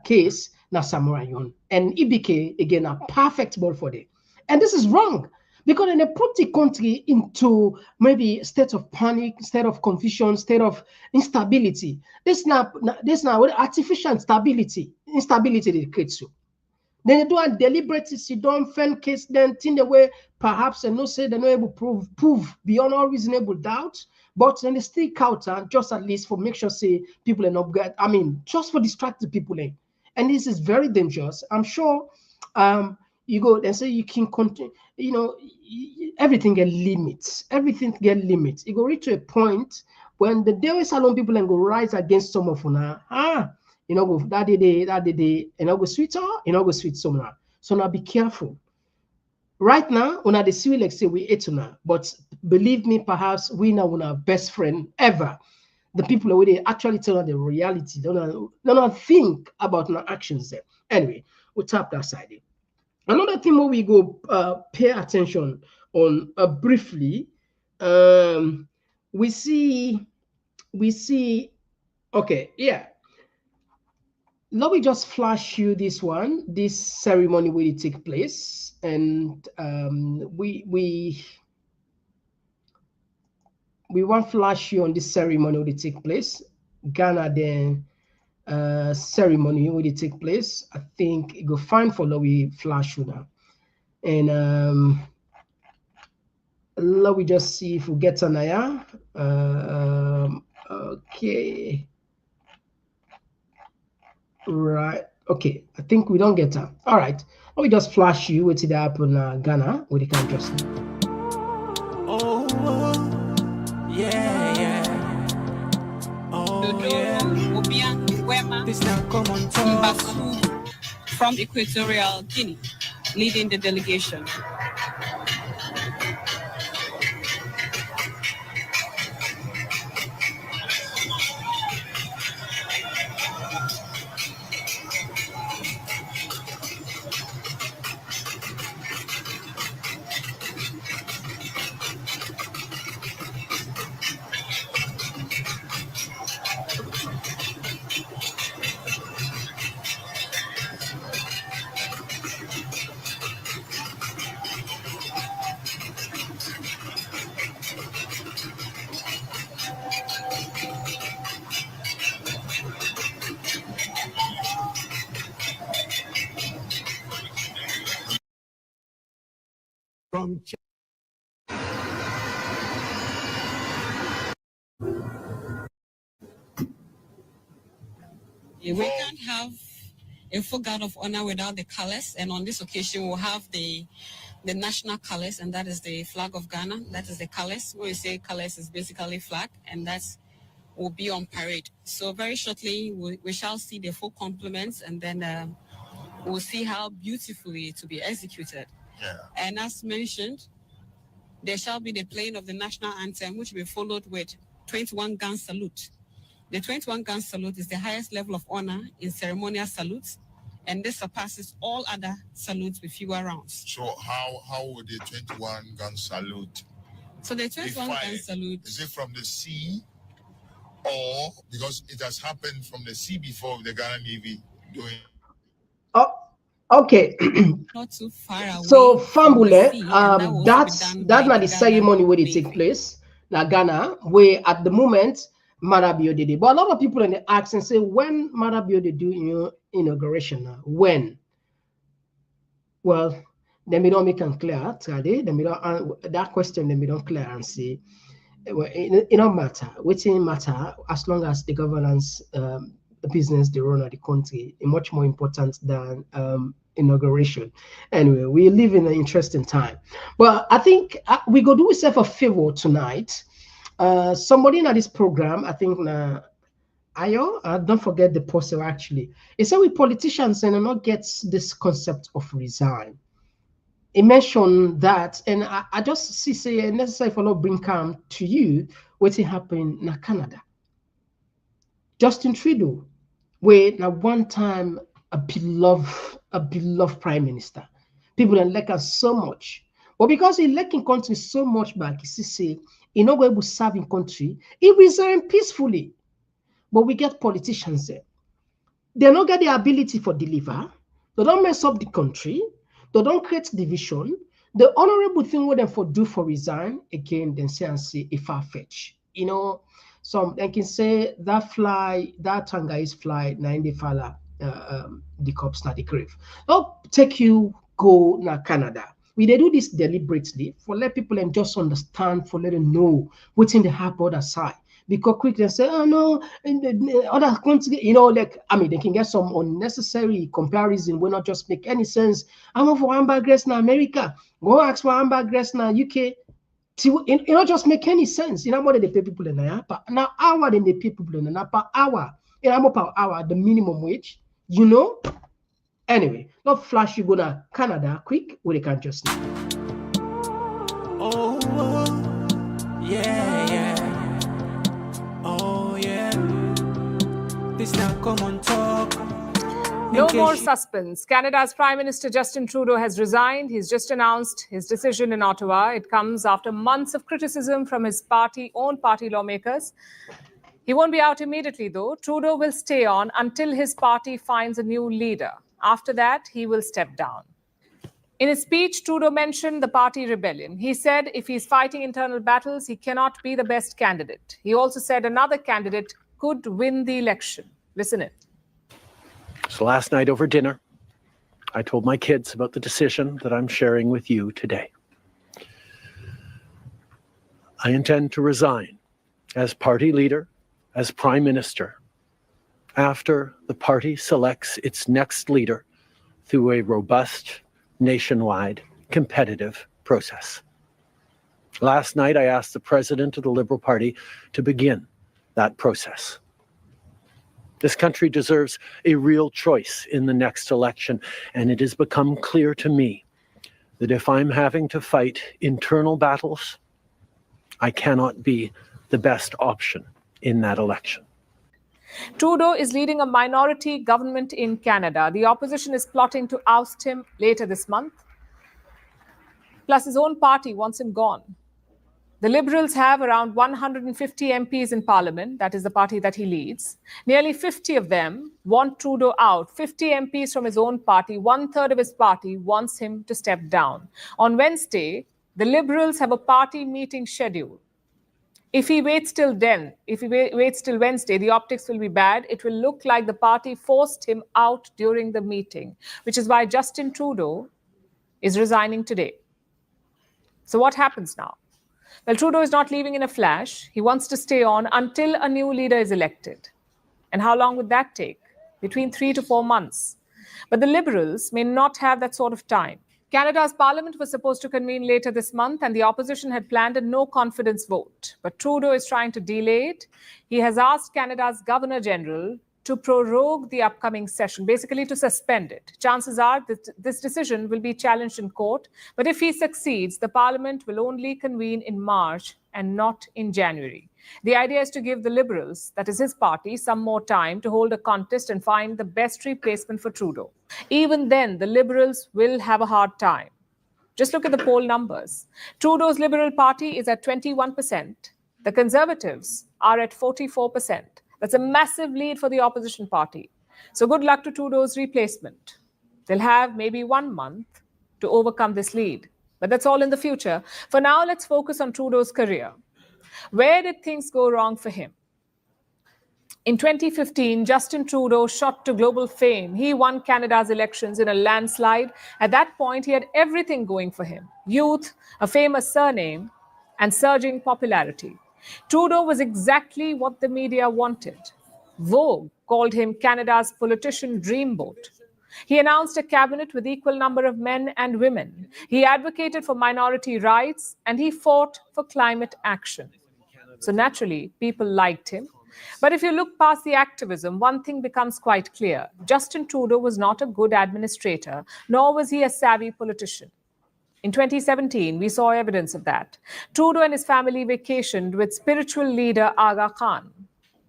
case now Samurai Yon and EBK again a perfect ball for them, and this is wrong. Because then they put the country into maybe a state of panic, state of confusion, state of instability. This now artificial instability they create so. Then they do a deliberate sit-down fan case, then think the way perhaps and no say they're not able to prove beyond all reasonable doubt, but then they still counter just at least for make sure say people are not good. I mean, just for distract the people in. And this is very dangerous. I'm sure you go and say you can continue, you know, everything get limits. Everything get limits. It go reach to a point when the daily salon people and go rise against some of una. You know, go that day, and I go sweet someone. So now be careful. Right now, una the see like say we ate una, but believe me, perhaps we now una best friend ever. The people who they actually tell us the reality, don't think about our actions there. Anyway, we'll tap that side. Another thing where we go pay attention on briefly, we see, okay, yeah. Let me just flash you this one, this ceremony will take place, and we want flash you on this ceremony will take place. Ghana then ceremony will take place. I think it go fine for we flash you now, and let me just see if we get Anaya. Okay. Right. Okay. I think we don't get her. All right. Let me just flash you with the app on Ghana with the can just. Oh, yeah. Oh, yeah. This now Komon-Tok from Equatorial Guinea, leading the delegation. From We can't have a full guard of honor without the colors, and on this occasion we'll have the national colors, and that is the flag of Ghana. That is the colors. When we say colors, is basically flag, and that's will be on parade. So very shortly we shall see the full complements, and then we'll see how beautifully to be executed. Yeah. And as mentioned, there shall be the playing of the national anthem, which will be followed with 21-gun salute. The 21-gun salute is the highest level of honor in ceremonial salutes, and this surpasses all other salutes with fewer rounds. So how would the 21-gun salute? So the 21-gun salute... Is it from the sea, or because it has happened from the sea before, the Ghana Navy doing... Oh, okay. Not too far away. So from the Fambule, sea, and that will also be that's done not by the the ceremony Ghana where they Navy. take place. Now Ghana, where at the moment Maada Bio did it. But a lot of people in the ask and say, when Maada Bio they do inauguration now? When? Well, then we don't make them clear, then we don't that question, then we don't clear and say, well, it don't matter. Waiting matter as long as the governance, the business, the run of the country is much more important than inauguration. Anyway, we live in an interesting time. But I think we go do ourselves a favor tonight. Somebody in this program, I think Ayo, don't forget the poster actually. It's how we politicians and not get this concept of resign. He mentioned that, and I just see say necessary for not bring calm to you what happened in Canada. Justin Trudeau, where now one time a beloved prime minister, people don't like us so much, but because he like in country so much back, he say he not going to serve in country, he resigned peacefully. But we get politicians there. They don't get the ability for deliver. They don't mess up the country. They don't create division. The honorable thing what them for do for resign, again, then say and say a far-fetch. Some they can say that tanga is fly, na in the fala, the cops na the grave. I'll take you go na Canada. They do this deliberately for let people and just understand, for let them know what's in the happen other side. Because quick they say, oh no, in the other country, they can get some unnecessary comparison will not just make any sense. I'm for hamburgers now America, go ask for hamburgers now UK. It not just make any sense. More than they pay people in Napa. Now hour than they pay people in Napa hour. Per hour, the minimum wage. Anyway, not flash you go to Canada quick where they can just now. Oh, yeah. Oh, yeah. This now Komon-Tok. No more suspense. Canada's Prime Minister Justin Trudeau has resigned. He's just announced his decision in Ottawa. It comes after months of criticism from his own party lawmakers. He won't be out immediately, though. Trudeau will stay on until his party finds a new leader. After that, he will step down. In his speech, Trudeau mentioned the party rebellion. He said if he's fighting internal battles, he cannot be the best candidate. He also said another candidate could win the election. Listen in. So last night over dinner, I told my kids about the decision that I'm sharing with you today. I intend to resign as party leader, as prime minister, after the party selects its next leader through a robust, nationwide, competitive process. Last night, I asked the president of the Liberal Party to begin that process. This country deserves a real choice in the next election, and it has become clear to me that if I'm having to fight internal battles, I cannot be the best option in that election. Trudeau is leading a minority government in Canada. The opposition is plotting to oust him later this month. Plus, his own party wants him gone. The Liberals have around 150 MPs in Parliament. That is the party that he leads. Nearly 50 of them want Trudeau out. 50 MPs from his own party, 1/3 of his party wants him to step down. On Wednesday, the Liberals have a party meeting scheduled. If he waits till Wednesday, the optics will be bad. It will look like the party forced him out during the meeting, which is why Justin Trudeau is resigning today. So what happens now? Well, Trudeau is not leaving in a flash. He wants to stay on until a new leader is elected. And how long would that take? Between 3 to 4 months. But the Liberals may not have that sort of time. Canada's parliament was supposed to convene later this month, and the opposition had planned a no-confidence vote. But Trudeau is trying to delay it. He has asked Canada's Governor-General to prorogue the upcoming session, basically to suspend it. Chances are that this decision will be challenged in court, but if he succeeds, the parliament will only convene in March and not in January. The idea is to give the Liberals, that is his party, some more time to hold a contest and find the best replacement for Trudeau. Even then, the Liberals will have a hard time. Just look at the poll numbers. Trudeau's Liberal Party is at 21%. The Conservatives are at 44%. That's a massive lead for the opposition party. So good luck to Trudeau's replacement. They'll have maybe 1 month to overcome this lead. But that's all in the future. For now, let's focus on Trudeau's career. Where did things go wrong for him? In 2015, Justin Trudeau shot to global fame. He won Canada's elections in a landslide. At that point, he had everything going for him: youth, a famous surname, and surging popularity. Trudeau was exactly what the media wanted. Vogue called him Canada's politician dreamboat. He announced a cabinet with equal number of men and women. He advocated for minority rights, and he fought for climate action. So naturally, people liked him. But if you look past the activism, one thing becomes quite clear. Justin Trudeau was not a good administrator, nor was he a savvy politician. In 2017, we saw evidence of that. Trudeau and his family vacationed with spiritual leader Aga Khan,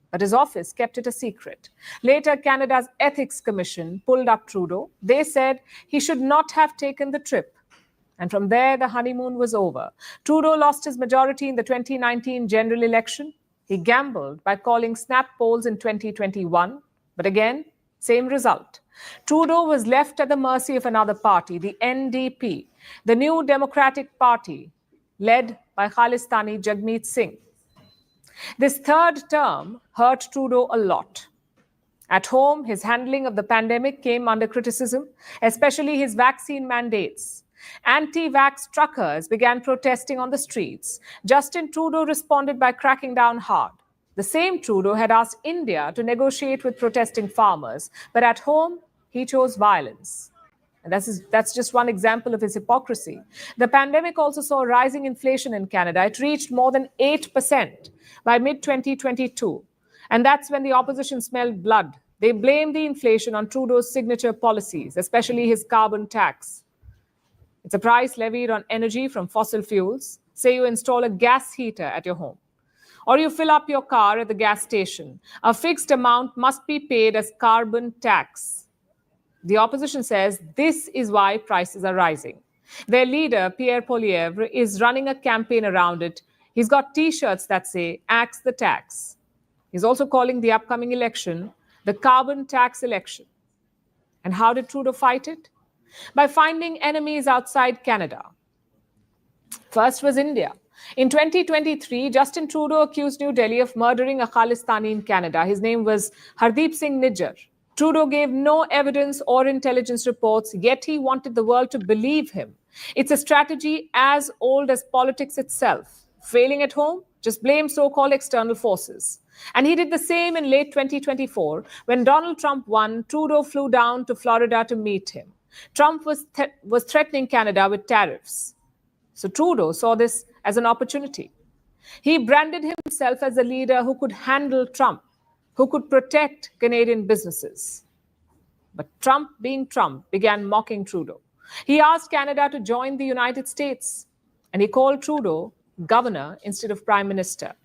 but his office kept it a secret. Later, Canada's Ethics Commission pulled up Trudeau. They said he should not have taken the trip. And from there, the honeymoon was over. Trudeau lost his majority in the 2019 general election. He gambled by calling snap polls in 2021. But again, same result. Trudeau was left at the mercy of another party, the NDP, the New Democratic Party, led by Khalistani Jagmeet Singh. This third term hurt Trudeau a lot. At home, his handling of the pandemic came under criticism, especially his vaccine mandates. Anti-vax truckers began protesting on the streets. Justin Trudeau responded by cracking down hard. The same Trudeau had asked India to negotiate with protesting farmers, but at home, he chose violence. And that's just one example of his hypocrisy. The pandemic also saw rising inflation in Canada. It reached more than 8% by mid-2022. And that's when the opposition smelled blood. They blamed the inflation on Trudeau's signature policies, especially his carbon tax. It's a price levied on energy from fossil fuels. Say you install a gas heater at your home, or you fill up your car at the gas station. A fixed amount must be paid as carbon tax. The opposition says this is why prices are rising. Their leader, Pierre Poilievre, is running a campaign around it. He's got T-shirts that say, "Axe the tax." He's also calling the upcoming election the carbon tax election. And how did Trudeau fight it? By finding enemies outside Canada. First was India. In 2023, Justin Trudeau accused New Delhi of murdering a Khalistani in Canada. His name was Hardeep Singh Nijjar. Trudeau gave no evidence or intelligence reports, yet he wanted the world to believe him. It's a strategy as old as politics itself. Failing at home, just blame so-called external forces. And he did the same in late 2024. When Donald Trump won, Trudeau flew down to Florida to meet him. Trump was threatening Canada with tariffs. So Trudeau saw this as an opportunity. He branded himself as a leader who could handle Trump, who could protect Canadian businesses. But Trump, being Trump, began mocking Trudeau. He asked Canada to join the United States, and he called Trudeau governor instead of prime minister.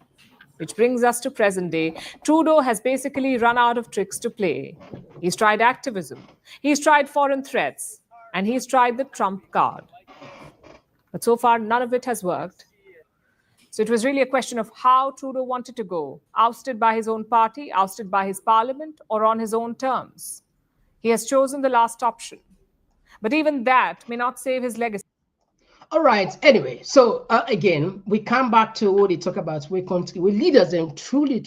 Which brings us to present day. Trudeau has basically run out of tricks to play. He's tried activism, he's tried foreign threats, and he's tried the Trump card. But so far, none of it has worked. So it was really a question of how Trudeau wanted to go, ousted by his own party, ousted by his parliament, or on his own terms. He has chosen the last option. But even that may not save his legacy. All right. Anyway, so again, we come back to what they talk about. We leaders and truly,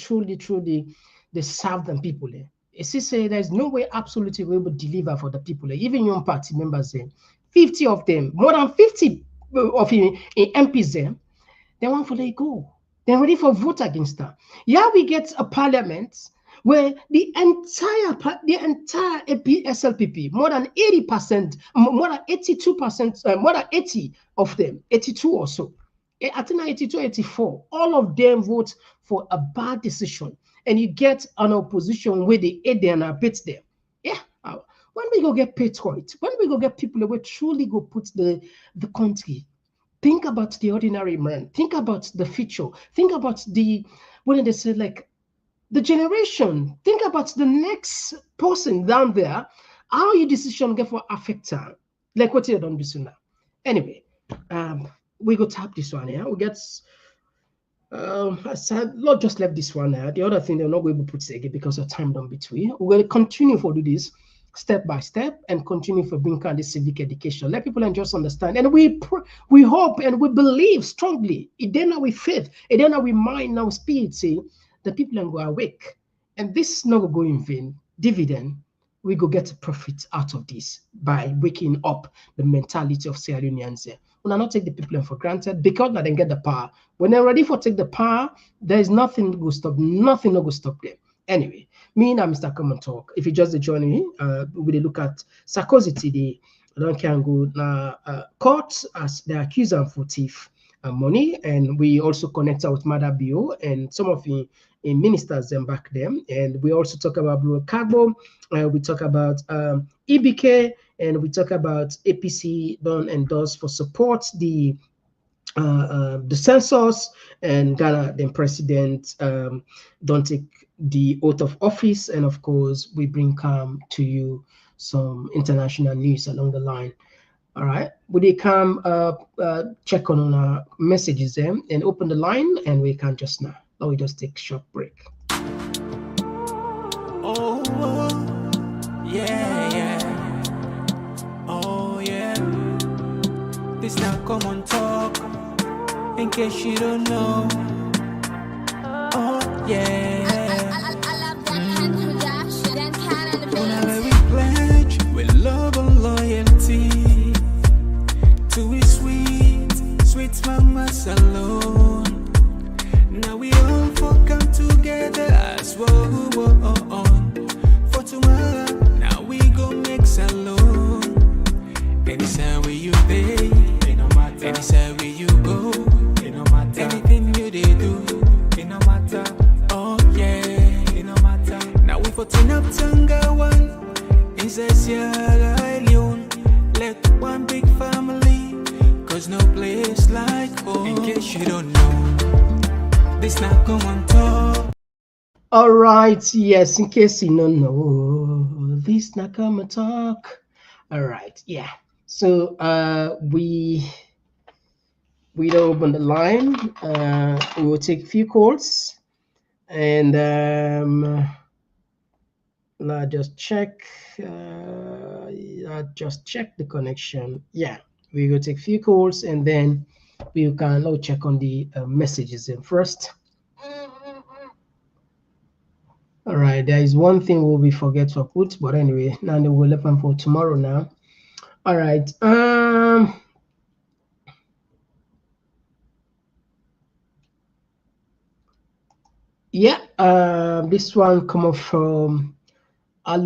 they serve them people. You see, there's no way absolutely we will deliver for the people. Even young party members, 50 of them, more than 50 of in MPs, they want to let go. They're ready for vote against them. Yeah, we get a parliament where the entire SLPP, more than 80%, more than 82%, more than 80 of them, 82 or so, I think 82, 84, all of them vote for a bad decision. and you get an opposition where they aid them and beat them. Yeah. When we go get patriots, when we go get people that will truly go put the country, think about the ordinary man, think about the future, think about the, when they say like the generation, think about the next person down there, how your decision get for affect her, like what you don't do sooner. Anyway, we go tap this one here. We get I said, Lord just left this one here. The other thing they're not going to put it again because of time done between. We're going to continue for do this step by step and continue for bring kind of civic education. Let people and just understand. And we hope and we believe strongly. It then now we faith. It then now we mind now spirit say the people and go awake. And this is not going to go in vain. Dividend, we go get profit out of this by waking up the mentality of Sierra Leoneans. We'll not take the people for granted because they then get the power. When they're ready for take the power, there is nothing to go stop, nothing to go stop them. Anyway, me and Mr. Komon-Tok. If you just join me, we look at Sarkozy today. I don't can go now court as they accuse them for thief money, and we also connect with Maada Bio and some of the ministers them back them, and we also talk about Blue Cargo, we talk about EBK, and we talk about APC done and does for support the census, and Ghana then president don't take the oath of office, and of course we bring to you some international news along the line. All right, would they come check on our messages then and open the line, and we can just now. Or we just take a short break. Oh, yeah, yeah. Oh, yeah. This now Komon-Tok. In case you don't know. Oh, yeah. Whenever we pledge with love and loyalty to his sweet, sweet mama alone. Now we all come together as one for tomorrow. Now we go make salon. Anytime where you pay, anytime where you go, anything you they do, it no matter. Oh yeah, it no matter. Now we for turn up Tanga one. Inside Sierra Leone, let one big family, cause no place like home. In case you don't know, this not Komon-Tok. All right, yes, in case you don't know, this not Komon-Tok. All right, yeah. So we don't open the line. We will take a few calls, and I just check. I just check the connection. Yeah, we will take a few calls, and then we can check on the messages in first. All right, there is one thing we forget to put, but anyway, now they will open for tomorrow now. All right. Yeah, this one come up from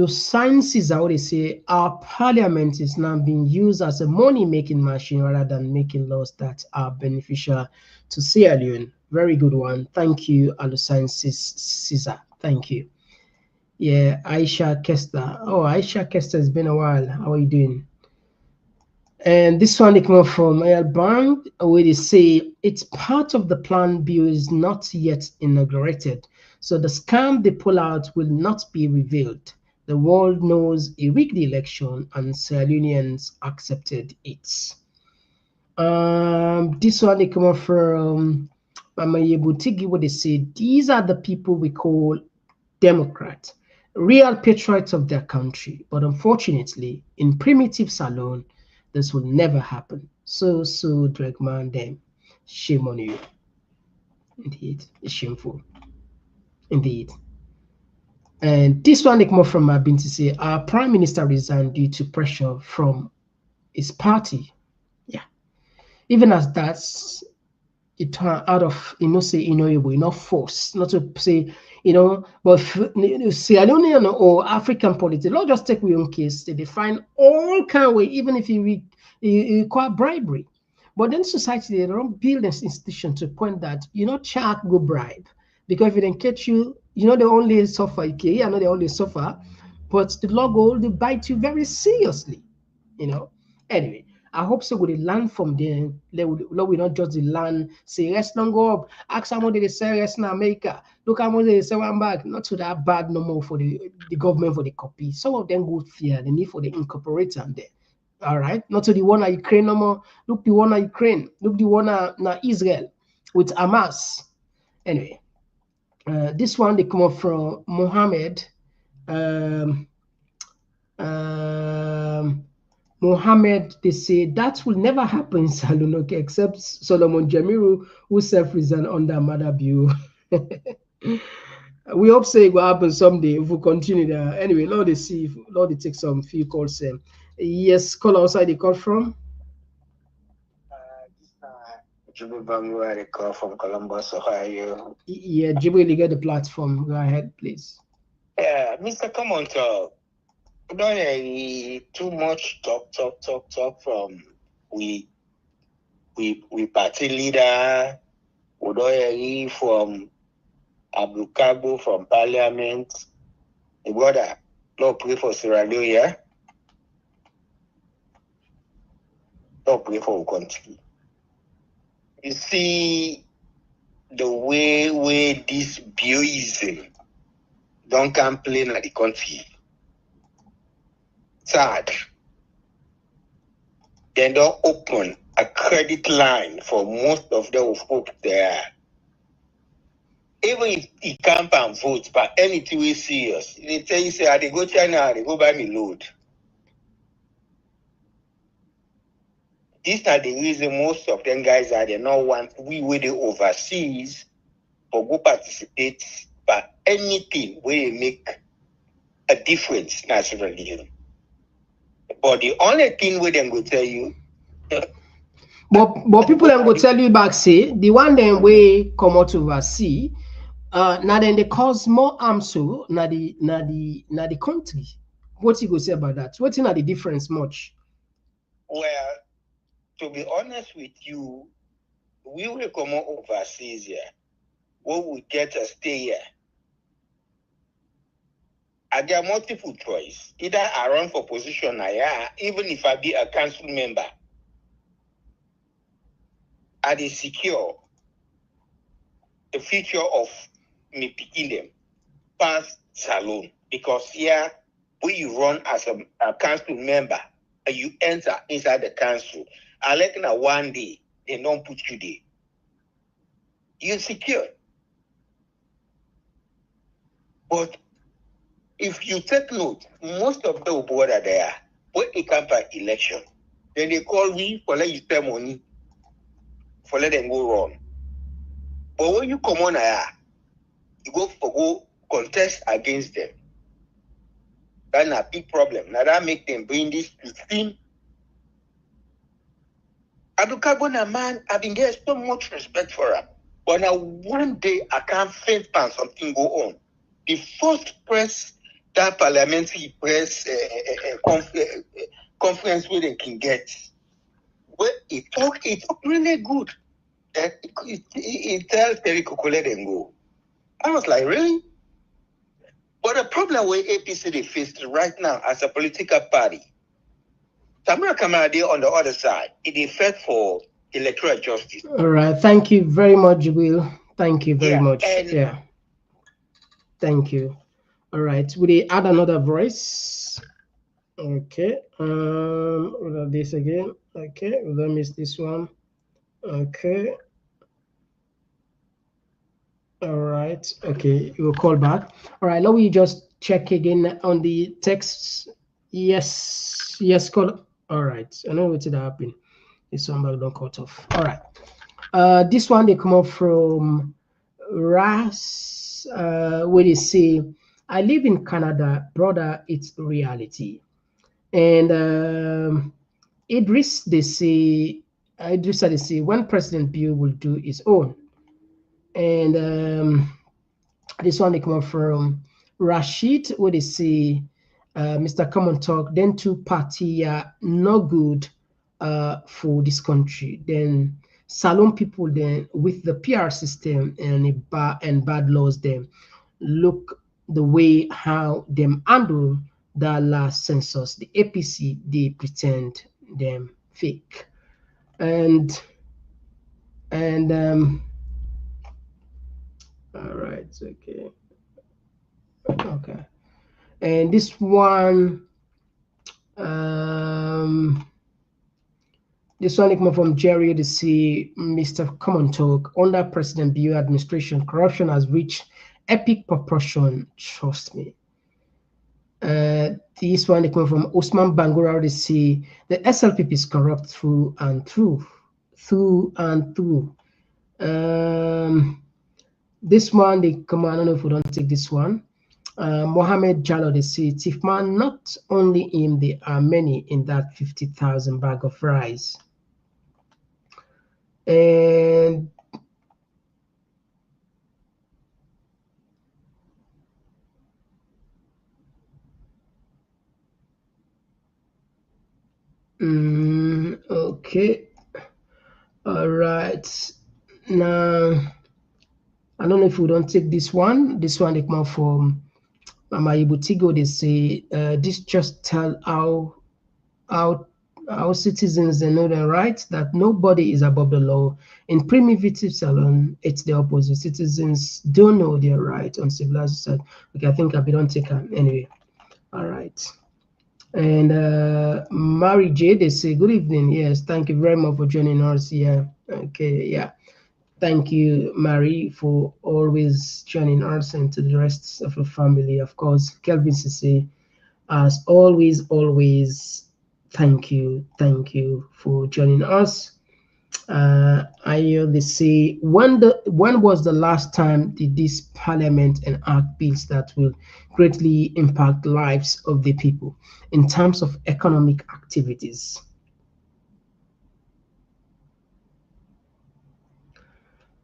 Sciences. I would say our parliament is now being used as a money-making machine rather than making laws that are beneficial to Sierra Leone. Very good one. Thank you, Sciences Caesar. Thank you. Yeah, Aisha Kester. Oh, Aisha Kester, it's been a while. How are you doing? And this one they come up from El Bank, where they say it's part of the plan bill is not yet inaugurated. So the scam they pull out will not be revealed. The world knows a rigged election and Sierra Leoneans accepted it. This one they come up from Mama Yebutigi, where they say these are the people we call Democrats, real patriots of their country. But unfortunately, in primitive salon, this will never happen. So Dregman them. Shame on you. Indeed. It's shameful. Indeed. And this one they come up from my bin to say our prime minister resigned due to pressure from his party. Yeah. Even as that's it out of not force, not to say, but Sierra Leone or African politics, not just take your own case, they find all kind of way, even if you require bribery. But then society, they don't build this institution to point that, check go bribe. Because if it don't catch you, you know, they only suffer, okay? I know they only suffer, but the law go, they bite you very seriously, you know. Anyway, I hope so we learn from them. Law will not just learn, say, rest don't go up, ask how much they say rest in America, look how much they say one back. Not to that bad no more for the government for the copy. Some of them go fear the need for the incorporator there. All right, not to the one at Ukraine no more. Look the one at Ukraine, look the one at Israel with Hamas. Anyway, this one they come up from Mohammed. Mohammed, they say that will never happen in Salonok except Solomon Jamiru, who self-resigned under Maada Bio. We hope say it will happen someday if we continue there. Anyway, Lord, they see, Lord, they take some few calls. Yes, call outside the call from. Jibril call from Columbus, Ohio. Yeah, Jibril, you get the platform. Go ahead, please. Yeah, Mr. Komon-Tok, don't hear too much talk from we party leader. We don't hear from Abdul Kabo from Parliament. The brother, Lord pray for Sierra Leone, yeah? Lord pray for our country. You see the way this bioism don't complain at the country. Sad. They don't open a credit line for most of the folk there. Even if he camp and vote, but anything we serious, they tell you, say, they go China, they go buy me load. These are the reason most of them guys are they not want we where they overseas or go participate, but anything where they make a difference naturally. But the only thing where they go tell you. But people them go tell you back say the one them way come out overseas. Now then they cause more harm so na the country. What you go say about that? What's not the difference much? Well, to be honest with you, we will come out overseas here. What we get to stay here. And there are multiple choice. Either I run for position even if I be a council member, I dey secure the future of me picking them past salon. Because here, when you run as a council member and you enter inside the council, I like now one day they don't put you there. You're secure. But if you take note, most of the board are there when it comes to election, then they call me for let you spend money for let them go wrong. But when you come on here, you go contest against them. That's a big problem. Now that make them bring this to steam. Abdul man, I've been getting so much respect for him. But now one day I can't faint and something go on. The first press, that parliamentary press conference where they can get, where it talk really good. It tells Terry Kokole then go. I was like, really? But the problem with APC they face right now as a political party, Tamara Kamade on the other side, it fight for electoral justice. All right. Thank you very much, Will. Thank you very much. Yeah. Thank you. All right. Will they add another voice? Okay. This again. Okay. We'll not miss this one. Okay. All right. Okay. You will call back. All right. Let me just check again on the texts. Yes. Yes. Call. All right. I know what did happen. This one back don't cut off. All right. This one they come up from Ras. Where they say, I live in Canada, brother. It's reality. And Idris, they say, when President Bio will do his own. And this one they come up from Rashid, where they say, Mr. Komon-Tok, then two party are no good for this country. Then Salon people then with the PR system and bad laws then look the way how them handle the last census, the APC, they pretend them fake. And all right, okay. And this one came from Jerry to see Mr. Komon-Tok. Under President Bio administration, corruption has reached epic proportion. Trust me. This one came from Osman Bangura to see the SLPP is corrupt through and through. This one they come. I don't know if we don't take this one. Mohammed Jallo they say Tifman, not only him, there are many in that 50,000 bag of rice. And okay, all right. Now I don't know if we don't take this one. This one they come from Mama Ibutigo. They say this just tell our citizens they know their rights, that nobody is above the law. In primitive salon, it's the opposite. Citizens don't know their rights on civilized society. Okay, I think I don't take them anyway. All right. And Mary J, they say good evening. Yes, thank you very much for joining us. Yeah. Okay. Yeah. Thank you, Mary, for always joining us and to the rest of the family. Of course, Kelvin Sisi, as always, thank you for joining us. I hear they say, when was the last time did this parliament enact bills that will greatly impact the lives of the people in terms of economic activities?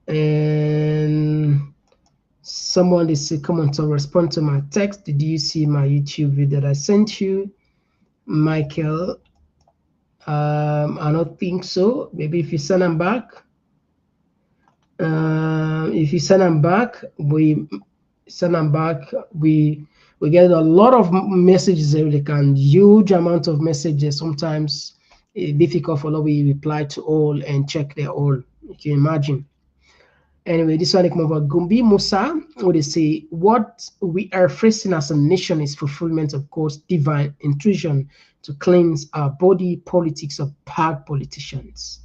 And someone they say, come on to respond to my text. Did you see my YouTube video that I sent you, Michael? I don't think so. Maybe if you send them back, we get a lot of messages every day, and huge amount of messages. Sometimes it's difficult for us to reply to all and check their all. You can imagine. Anyway, this one over Gumbi Musa, where they say what we are facing as a nation is fulfillment of God's divine intrusion to cleanse our body politics of bad politicians.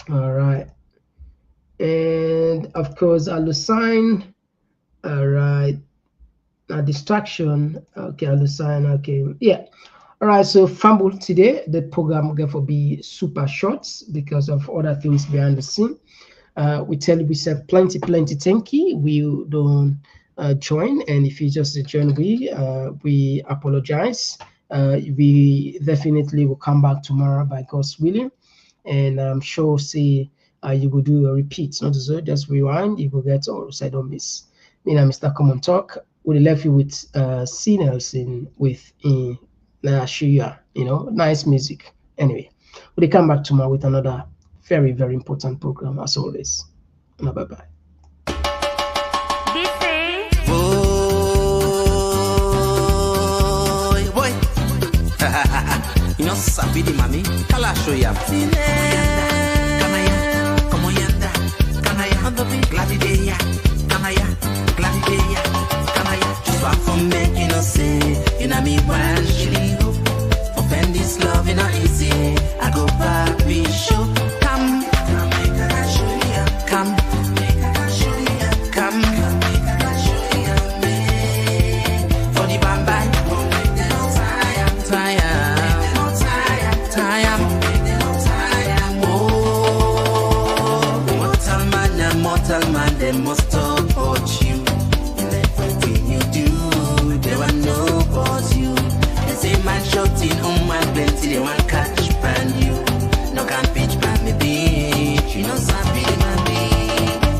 All right. And of course, Alusign. All right. A distraction. Okay, Alusign. Okay. Yeah. All right. So, Fumble today, the program going to be super short because of other things behind the scene. We tell you we say plenty thank you. We don't join, and if you just join, we apologize. We definitely will come back tomorrow by God's willing, and I'm sure you will do a repeat, not just rewind. You will get all said on miss. Me and Mr. Komon-Tok. We left you with C. Nelson with Nashia, nice music. Anyway, we'll come back tomorrow with another very, very important program as always. Bye bye. You know, Sabidi Mami, Kala show ya. Kamaya, on the beat, Gladidia, Kamaya, just walk from making us say, you know me, one shilling hope. Offend this love, you know, easy. I go back, be sure. Come, make a show ya. Come, make a show ya. Come, make a show ya. For the bambay, tire. Mortal man, they must talk about you. And everything you do, they want to know about you. They say man shouting, oh man plenty, they want catch brand you. No can pitch brand me beach, you know sabi the man be.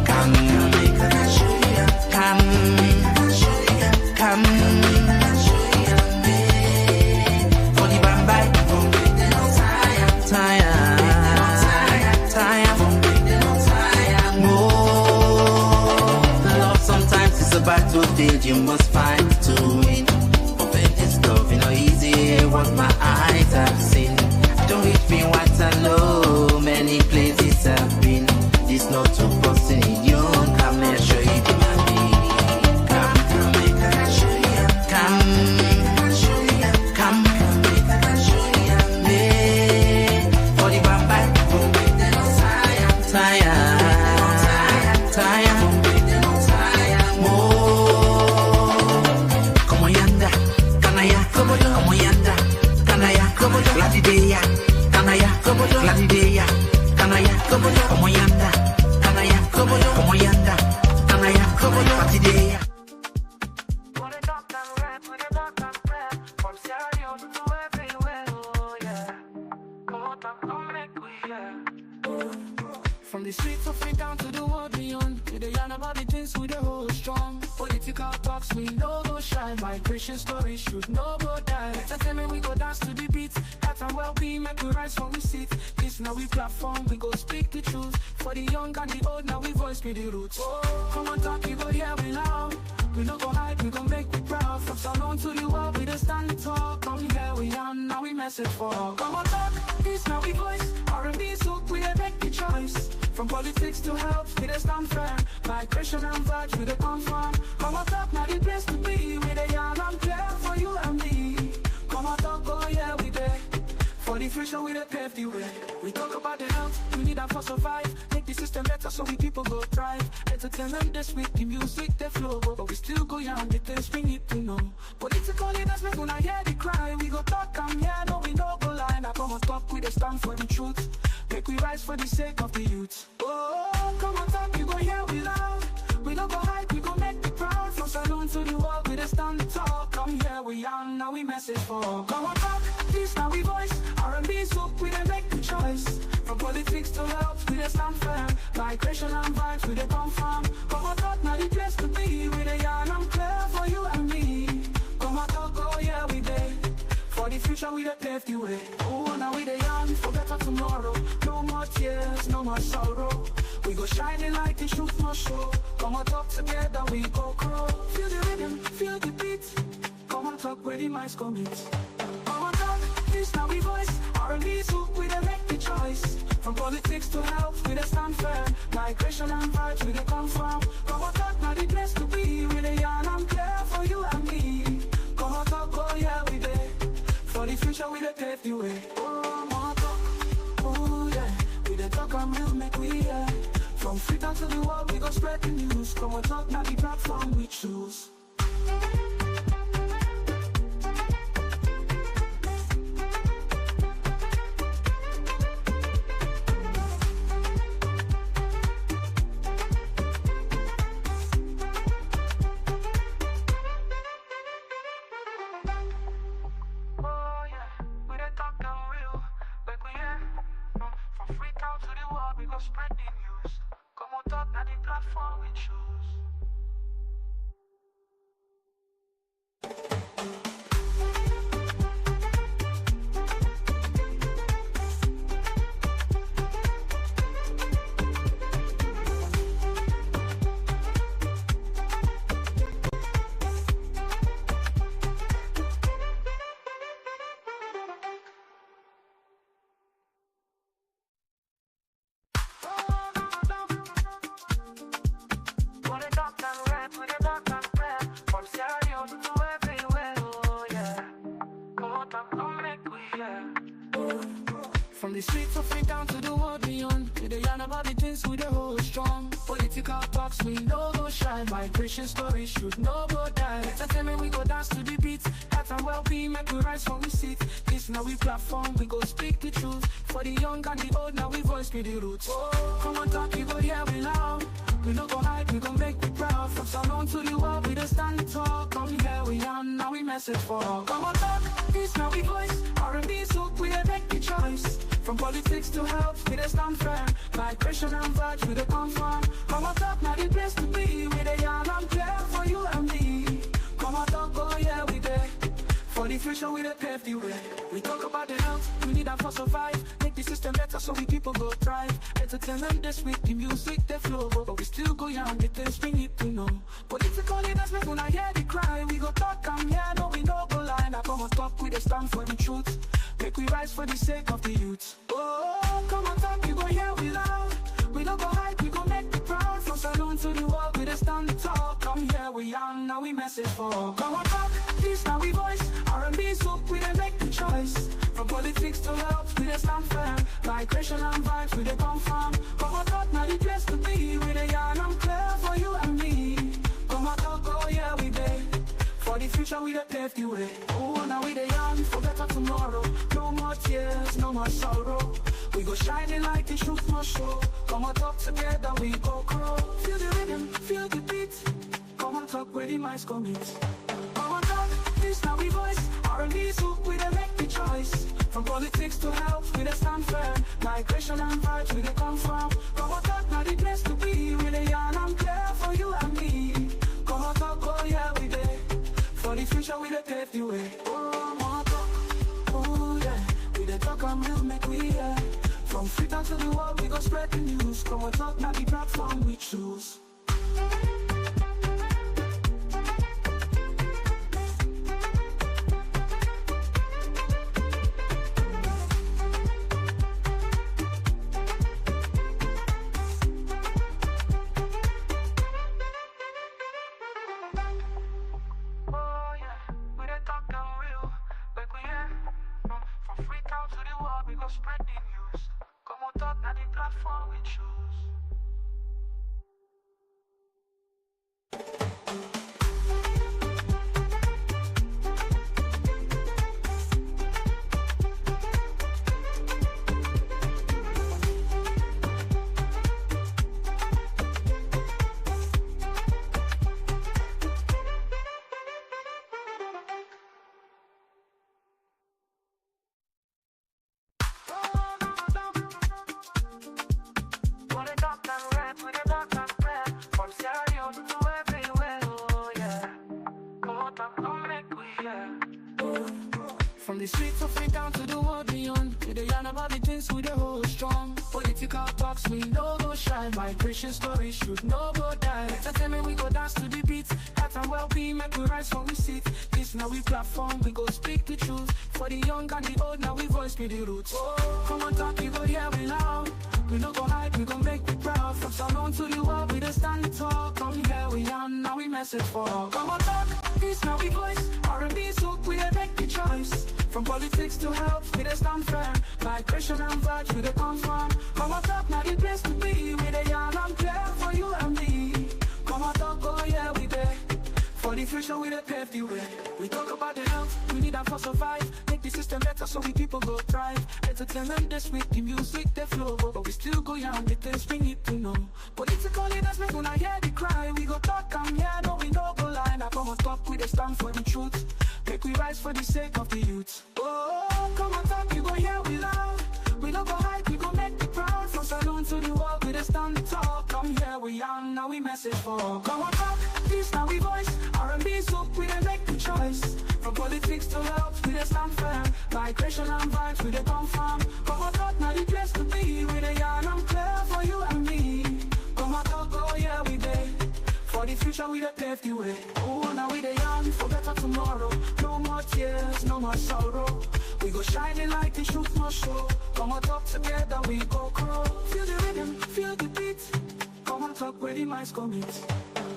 Come, make a show ya. Come, come. For the bambay, tire. fight to win. Open this love, you know, easy. What my eyes have seen. Don't hit me Waterloo. Many places I've been. This not too busting in you. Come, let's show you the money. Come, make I show you. Come, make I show you. Come, make I show you. Yeah, for the bamba, tire. Gladideya, kanaya, gladideya, kanaya, komoyanda, kanaya, komoyanda, kanaya, gladideya. From the streets of it down to the world beyond, we the yarn about the things we the hold strong. Political talks we no go shine, migration stories should no go die. Entertainment we go dance to the beats, health and well-being make we rise from we sit. This now we platform, we go speak the truth. For the young and the old, now we voice be the roots. Come on talk, you go hear we loud. We no go hide, we go make we proud. From salon to the world, we just stand and talk. Come here we are, now we message for. Come on talk, this now we voice. R&B soak, we make the choice. From politics to health, we just stand firm. Migration and vibes, we the confirm. Come on talk, now the place to be. We the young and clear for you and me. Come on talk, oh yeah, we there. For the future, we the pave the way. We talk about the health, we need that for survive. Make the system better so we people go thrive. Entertainment this week, the music, the flow. But we still go young, the things we need to know. Political leaders make una hear the cry. We go talk, I'm here, no we no go lie. Now come on talk, we the stand for the truth. Make we rise for the sake of the youth. Oh, come on talk, you go hear we loud. We don't go hide, we go make me proud. From salon to the world, we just stand to talk. Come here, we young, now we message for. Come on talk, this now we voice. R&B soap, we don't make the choice. From politics to health, we just stand firm. Migration and vibes, we they confirm. Come on talk, now the place to be. We the young and clear for you and me. Come on talk, oh yeah, we there. For the future, we the pave the way. Oh, now we the young, for better tomorrow. No more tears, no more sorrow. We go shining like the truth no show. Come on talk together, we go grow. Feel the rhythm, feel the beat. Come on talk where the minds commit. Come on talk, this now we voice. R&B soap, we the make the choice. From politics to health, we the stand firm. Migration and vibes, we the confirm. Come on talk, now the place to be. We the young and clear for you and me. Come on talk, oh yeah, we there. For the future, we the pave the way. Oh, more talk, oh yeah. We the talk and we'll make we hear. From Freetown to the world, we go spread the news. Come on talk, now the platform we choose. Spread the news. Come on, talk, now the platform we choose. From the streets of it down to the world beyond, we the yarn about the things we the hold strong. Political talks we no go shine, migration stories should no go die. Entertainment we go dance to the beats, health and well-being make we rise from we sit. This now we platform, we go speak the truth. For the young and the old, now we voice be the roots. Oh, come on talk, you go hear we loud. We no go hide, we go make we proud. From salon to the world, we just stand and talk. Come here we are, now we message for. Come on talk, this now we voice. R&B soap, we make the choice. From politics to health, we the stand firm. Migration and vibes, we the confirm. Come on talk, now the place to be. We the young and clear for you and me. Come on talk, oh yeah, we there. For the future we dey pave the way. We talk about the health, we need that for survive. Make the system better so we people go thrive. Entertainment this week, the music they flow, but we still go young, the things we need to know. Political leaders make una hear the cry. We go talk and yeah, no we no go lie. Now Komon-Tok, we dey stand for the truth. Make we rise for the sake of the youth. Oh, Komon-Tok, you go hear we loud. We don't go hide, we go make you proud. From saloon to the world, we just stand the talk. Come here, we young, now we message for. Komon-Tok, this now we voice. R&B soup, we dey make the choice. From politics to health, we just stand firm. Migration and vibes, we dey come from. Komon-Tok, now the place to be. We dey young and clear for you and me. Komon-Tok, oh yeah, we dey. For the future, we dey pave the way. Oh, now we dey young for better tomorrow. No more tears, no more sorrow. We go shining like the truth must show. Komon-Tok together, we go grow. Feel the rhythm, feel the beat. Komon-Tok where the minds commit. Komon-Tok, this now we voice. R&B soup, we dey make the choice. From politics to health, we dey stand firm. Migration and vibes, we dey come from. Komon-Tok, now the place to be. We dey young and clear for you and me. Komon-Tok, oh yeah, we dey. For the future, we dey pave the way. Oh, Komon-Tok, oh yeah. We dey talk and we'll make we hear. From Freetown to the world, we go spread the news. Komon-Tok, now the platform we choose. Spread the news. Komon-Tok, now the platform we choose. From the streets of Freetown to the world beyond, we dey yarn about the things we dey hold strong. Political talks we no go shine, migration stories should no go die. Entertainment we go dance to the beat, health and well-being make we rise from we seat. This now we platform, we go speak the truth. For the young and the old, now we voice be the roots. Oh, Komon-Tok, you go hear we loud. We no go hide, we go make we proud. From salon to the world, we dey stand the talk. Come here, we young, now we message for. Komon-Tok, this now we voice. R&B soup, we dey make the choice. From politics to health, we dey stand firm. Migration and vibes, we dey come from. Komon-Tok, now the place to be. We dey young and clear for you and me. Komon-Tok, oh yeah, we dey. For the future, we dey pave the way. We talk about the health, we need that for survive. Make the system better so we people go thrive. Entertainment this week, the music they flow, but we still go young, the things we need to know. Political leaders make una hear the cry. We go talk and yeah, no we no go lie. Now Komon-Tok, we dey stand for the truth. Make we rise for the sake of the youth. Oh, Komon-Tok, you go hear we loud. We no go hide, we go make the proud. From saloon to the world, we dey stand the talk. Come here, we young, now we message for. Komon-Tok, this now we voice. R&B soup, we dey make the choice. From politics to health, we dey stand firm. Migration and vibes, we dey come from. Komon-Tok, now the place to be. We dey young and clear for you and me. Komon-Tok, oh yeah, we dey. For the future, we dey pave the way. Oh, now we dey young for better tomorrow. No more tears, no more sorrow. We go shining like the truth must show. Komon-Tok together, we go grow. Feel the rhythm, feel the beat. Komon-Tok where the minds commit.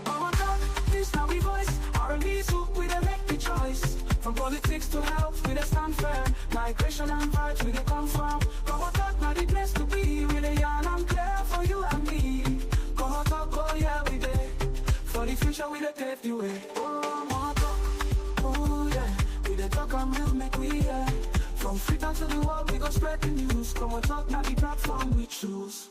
Komon-Tok, this now we voice. R&B soup, we dey make the choice. From politics to health, we dey stand firm. Migration and vibes, we dey come from. Komon-Tok, now the place to be. We dey young and clear for you and me. Komon-Tok, oh yeah, we dey. For the future, we dey pave the way. Oh, Komon-Tok, oh yeah. We dey talk and we'll make we hear. From Freetown to the world, we go spread the news. Komon-Tok, now the platform we choose.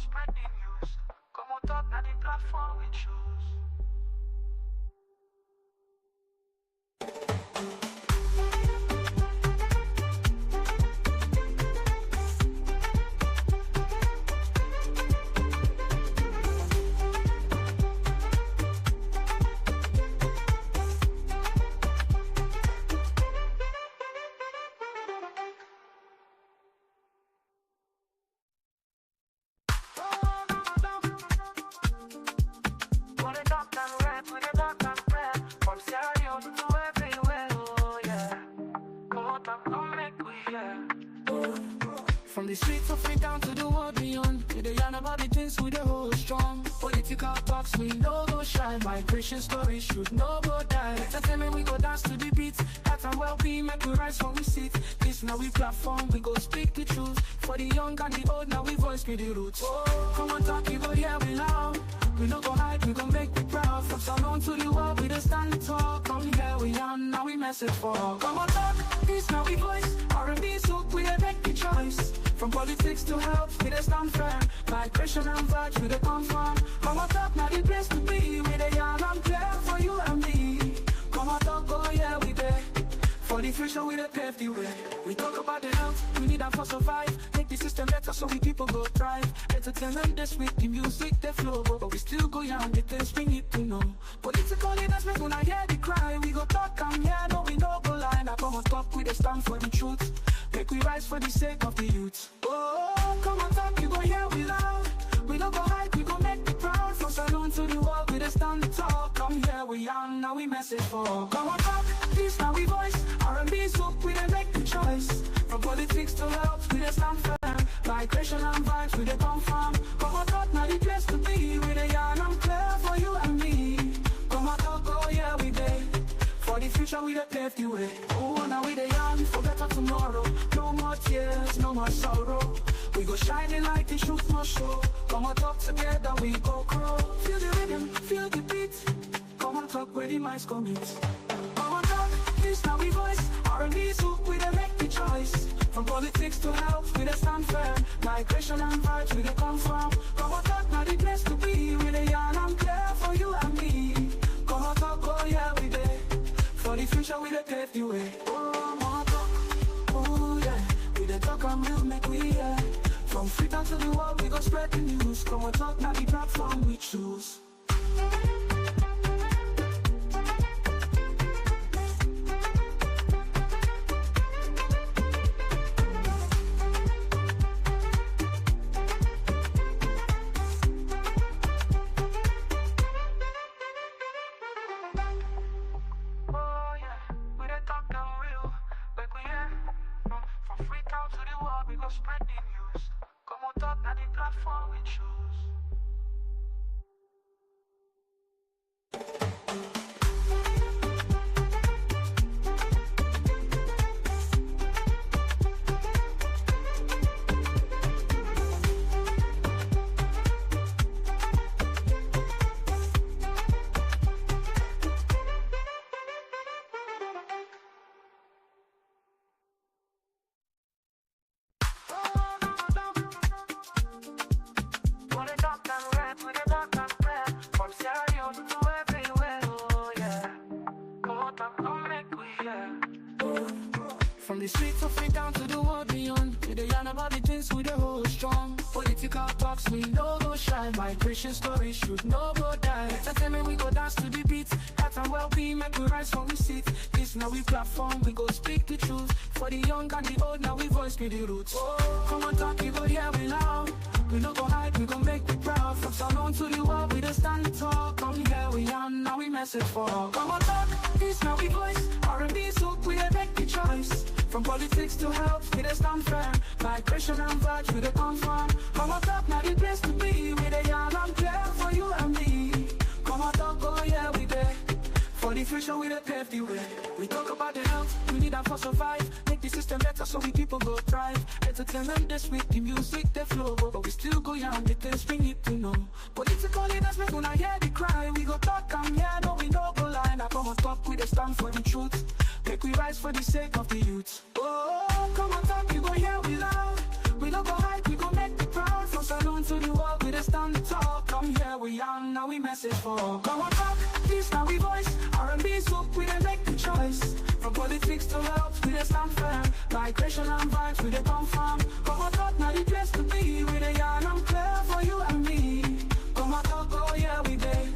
spread the news. Komon-Tok na the platform we choose. From the streets of it down to the world beyond, we dey yarn about the things we dey hold strong. Political talks we no go shine, migration stories should no go die. Entertainment we go dance to the beat, health and well-being make we rise from we seat. This now we platform, we go speak the truth. For the young and the old, now we voice with the roots. Oh, Komon-Tok, you go hear we loud. We no go hide, we go make we proud. From Salon to the world, we just stand tall. Come here we are, now we message for all. Komon-Tok, this now we voice. R&B soak, we dey make the choice. From politics to health, we dey stand firm. Migration and vibes, we dey confirm. Komon-Tok, now the place to be. We dey yarn and clear for you and me. Komon-Tok, oh yeah, we dey. For the future, we dey pave the way. We talk about the health, we need that for survive. Make the system better so we people go thrive. Entertainment this week, the music, the flow. But we still go yarn the things we need to know. Political leaders make una hear the cry. We go talk and yeah, no we no go lie. Now Komon-Tok, we dey stand for the truth. Make we rise for the sake of the youth. Oh, Komon-Tok, you go hear we loud. We no go hide, we go make the proud. From Salon to the world, we dey stand tall. Come here we are, now we message for all. Komon-Tok, this now we voice. R&B soak, we dey make the choice. From politics to health, we dey stand firm. Migration and vibes, we dey confirm. Komon-Tok, now the place to be. We dey yarn and clear for you and me. Komon-Tok, oh yeah, we dey. For the future, we dey pave the way. Oh, now we dey yarn for better tomorrow. No more tears, no more sorrow. We go shining like the truth must show. Komon-Tok together, we go grow. Feel the rhythm, feel the beat. Komon-Tok, where the minds commit. Komon-Tok, this now we voice. R&B soak, we dey make the choice. From politics to health, we dey stand firm. Migration and vibes, we dey confirm. Komon-Tok, now the place to be. We dey yarn and clear for you and me. Komon-Tok, oh yeah, we dey. For the future, we dey pave the way. Oh, Komon-Tok, oh yeah. We dey talk and we'll make we hear. From Freetown to the world, we go spread the news. Komon-Tok, now the platform we choose. Spread the news. Komon-Tok, now the platform we choose. From the streets of it down to the world beyond, we dey yarn about the things we dey hold strong. Political talks we no go shine, migration stories should no go die. Entertainment we go dance to the beat, health and well-being make we rise from we seat. This now we platform, we go speak the truth. For the young and the old, now we voice with the roots. Oh, Komon-Tok, you go hear we loud. We no go hide, we go make we proud. From Salon to the world, we just stand tall. Come here we are, now we message for all. Komon-Tok, this now we voice. R&B soak, we dey make the choice. From politics to health, we dey stand firm. Migration and vibes, we dey confirm. Komon-Tok, now the place to be. We dey yarn and clear for you and me. Komon-Tok, oh yeah, we dey. For the future, we dey pave the way. We talk about the health, we need that for survive. Make the system better so we people go thrive. Entertainment this week, the music, the flow. But we still go yarn the things we need to know. Political leaders make una hear the cry. We go talk and yeah, no we no go lie. Now Komon-Tok, we dey stand for the truth. Make we rise for the sake of the youth. Oh, Komon-Tok, you go hear we loud. We no go hide, we go make the proud. From Salon to the world, on, now we message for. Komon-Tok, this now we voice. R&B soup, we didn't make the choice. From politics to health, we didn't stand firm. Migration and vibes, we didn't come from. Komon-Tok, now the place to be. We the yarn, I'm clear for you and me. Komon-Tok, oh yeah, we day.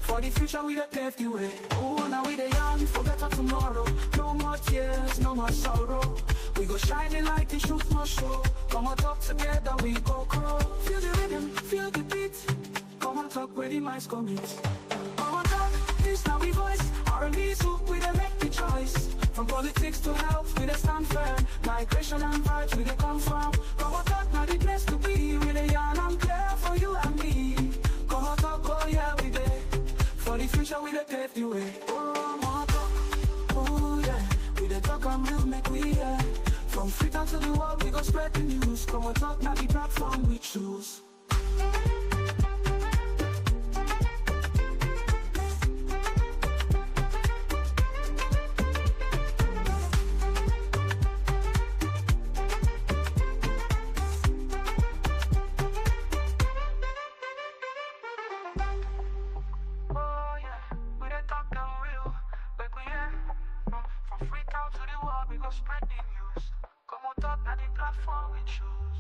For the future, we done paved the way. Oh, now we the young for better tomorrow. No more tears, no more sorrow. We go shining like the truth must show. Komon-Tok together, we go grow. Feel the rhythm, feel the beat. Komon-Tok where the minds commit. Komon-Tok, this now we voice. R&B soup, we done make the choice. From politics to health, we done stand firm. Migration and vibes, we done come from. Komon-Tok, now the place to be. We the yarn, I'm clear for you and me. Komon-Tok, oh yeah, we there. For the future, we done pave the way. Komon-Tok, oh yeah. We done talk and real, make we hear. From Freetown to the world, we go spread the news. Komon-Tok, now the platform we choose. From Freetown to the world, we go spread the news. Komon-Tok, now the platform we choose.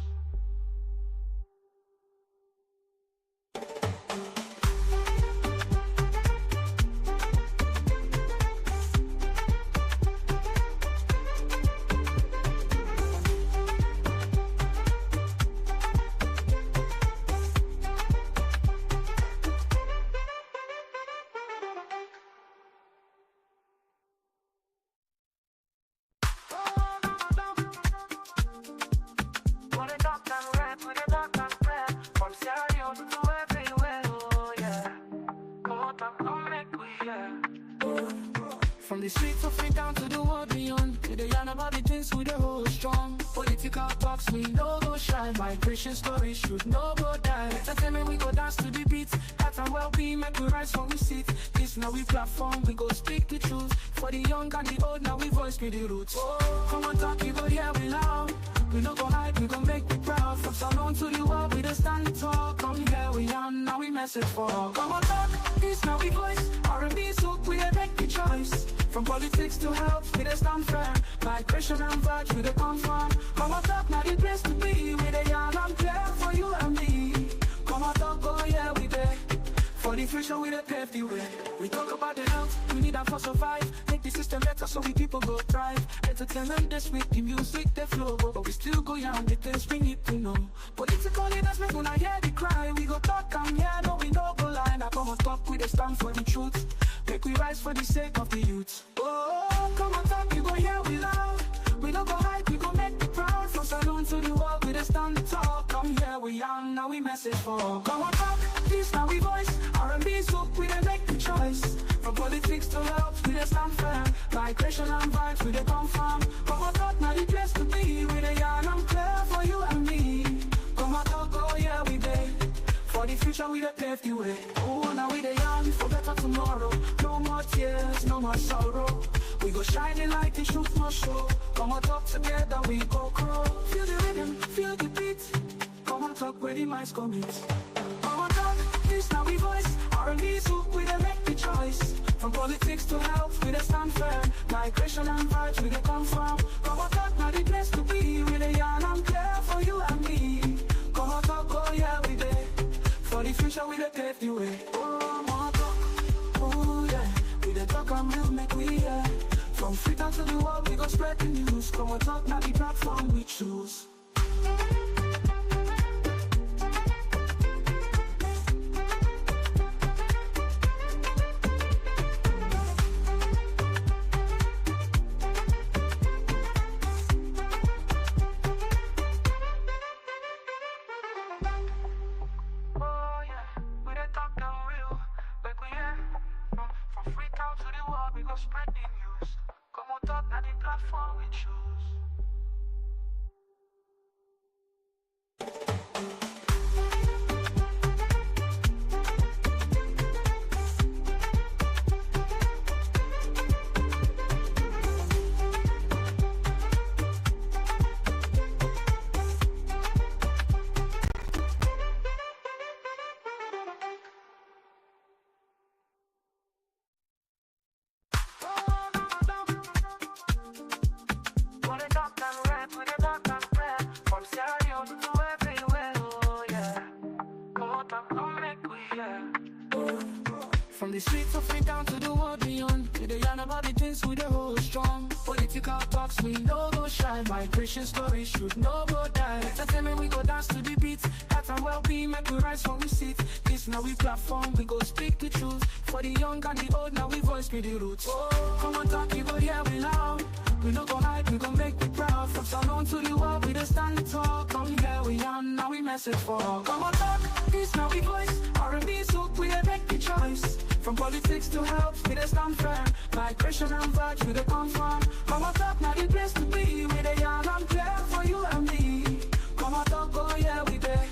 From the streets of Freetown to the world beyond, we dey yarn about the things we dey hold strong. Political talks, we no go shy. Migration stories should no go die. Entertainment, we go dance to the beat. Health and well-being, make we rise from we sit. This now we platform, we go speak the truth. For the young and the old, now we voice be the roots. Komon-Tok, you go hear we loud. We no go hide, we go make we proud. From Salon to the world, we dey stand tall. Come here, we on, now we message for. Komon-Tok, this now we voice. R&B soup, we dey make the choice. From politics to health, we dey stand firm. Migration and vibes, we dey come from. Komon-Tok, now the place to be. We dey yarn, I'm clear for you and me. Komon-Tok, oh yeah, we dey. For the future, we dey pave the way. We talk about the health, we need that for survive. Make the system better so we people go thrive. Entertainment this week, the music they flow. But we still go yarn, the things we need to know. Political leaders make una hear the cry. We go talk and yeah, no we no go lie. Now Komon-Tok, we dey stand for the truth. Make we rise for the sake of the youth. Oh, Komon-Tok, you go hear we loud. We don't go hide, we go make you proud. From Salon to the world, we just stand tall. Come here, we young, now we message for. Komon-Tok, this now we voice. R&B soup, we done make the choice. From politics to health, we just stand firm. Migration and vibes, we dey come from. Komon-Tok, now the place to be. We the yarn, I'm clear for you and me. Komon-Tok, oh yeah, we dey. For the future, we dey pave the way. Oh, now we the young for better tomorrow. No more tears, no more sorrow. We go shining like the truth must show. Komon-Tok together, we go grow. Feel the rhythm, feel the beat. Komon-Tok where the minds commit. Komon-Tok, this now we voice. R&B soup, we dey make the choice. From politics to health, we dey stand firm. Migration and vibes, we dey come from. Komon-Tok, now the place to be. We dey yarn, I'm clear for you and me. Komon-Tok, oh yeah, we dey. For the future, we dey pave the way. Komon-Tok, oh yeah. We dey talk and real, make we hear. From Freetown to the world, we go spread the news. Komon-Tok, now the platform we choose. From Freetown to the world, we go spread the news. Komon-Tok, now the platform we choose. From the streets of free down to the world beyond, we the yarn about the things we the hold strong. Political talks, we no go shy. Migration stories should no go die. Entertainment, we go dance to the beat. Health and well-being, make we rise from we sit. This now we platform, we go speak the truth. For the young and the old, now we voice be the roots. Oh, come on, talk, you go hear we loud. We no go hide, we go make we proud. From salon to the world, we just stand tall. Come here, we on, now we message for all. Come on, talk, this now we voice. R&B, so we make the choice. From politics to health, we just stand firm. Migration and vibes, we the confirm. Come on, talk, now the place to be. We the young and clear for you and me. Come on, talk, oh yeah, we there.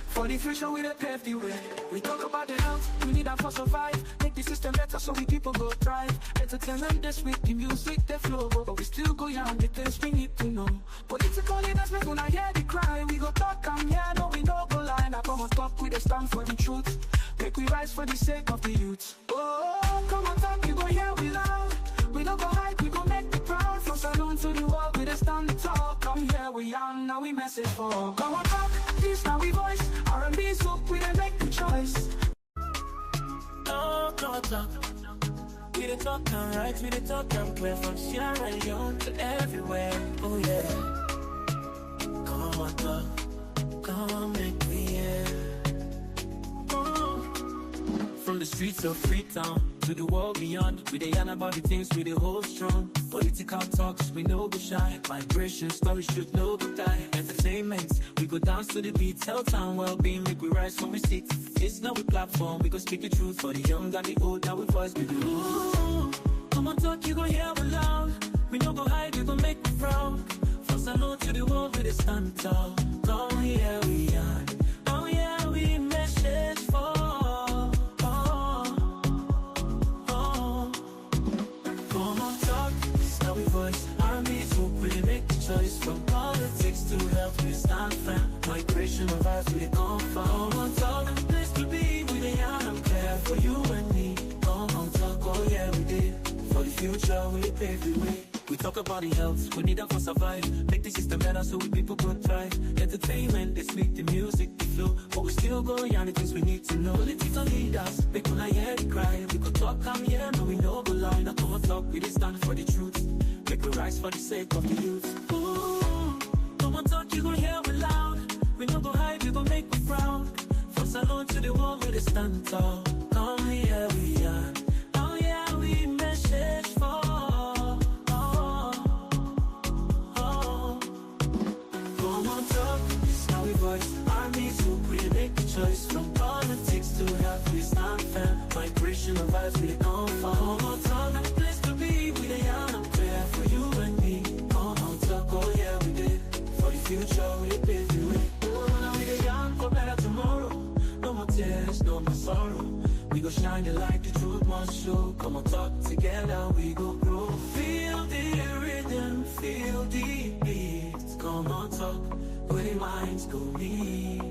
For the future, we the pave the way. We talk about the health, we need that for survive. Make the system better so we people go thrive. Entertainment this week, the music, the flow. But we still go young, the things we need to know. Political leaders make una hear the cry. We go talk and yeah, no we no go lie. Now come on talk, we the stand for the truth. Make we rise for the sake of the youth. Oh, come on talk, you go hear we loud. We don't go hide, we go make the proud. From salon to the world, we the stand tall. Come here, we young, now we message for all. Come on talk, this now we voice. R&B so we didn't make the choice. Oh, come on talk. We the talk and right, we the talk and clear. From Sierra Leone to everywhere. Oh yeah. Come on talk, come on make me hear. From the streets of Freetown to the world beyond, we the yarn about the things we the hold strong. Political talks, we know go shy. Migration stories should know go die. Entertainment, we go dance to the beat. Health and well-being, make we rise from we sit. It's now we platform, we go speak the truth. For the young and the old, now we voice be the rule. Come on talk, you go hear we loud. We no go hide, we go make we proud. From salon to the world, we the stand tall. Come here, we are. Oh yeah, we message for. From politics to health, we stand firm. Migration of us, we confirm. Come on, talk, the place to be. We the young and clear for you and me. Come on, talk, oh yeah, we did. For the future, we pave the way. We talk about the health, we need that for survive. Make the system better so we people could thrive. Entertainment, they speak the music, the flow. But we still go on the things we need to know. Political leaders, make when I hear the cry. We could talk, come here, no we know go lie. Now come on, talk, we did stand for the truth. Make we rise for the sake of the youth. Ooh, come on talk, you gon' hear we loud. We no go hide, we gon' make we proud. From salon to the world, we the stand tall. Come here, we are. Oh yeah, we message for. Come on talk, this how we voice. Army so we make the choice. From politics to health, we stand firm. Migration of vibes, we confirm. Come on talk, the place to be, we the young and clear for you and me. Come on talk, oh yeah, we did. For the future, we pave the way. Oh, now we the young for better tomorrow. No more tears, no more sorrow. We go shine the light, the truth must show. Come on talk, together we go grow. Feel the rhythm, feel the beat. Come on talk, where the minds go meet.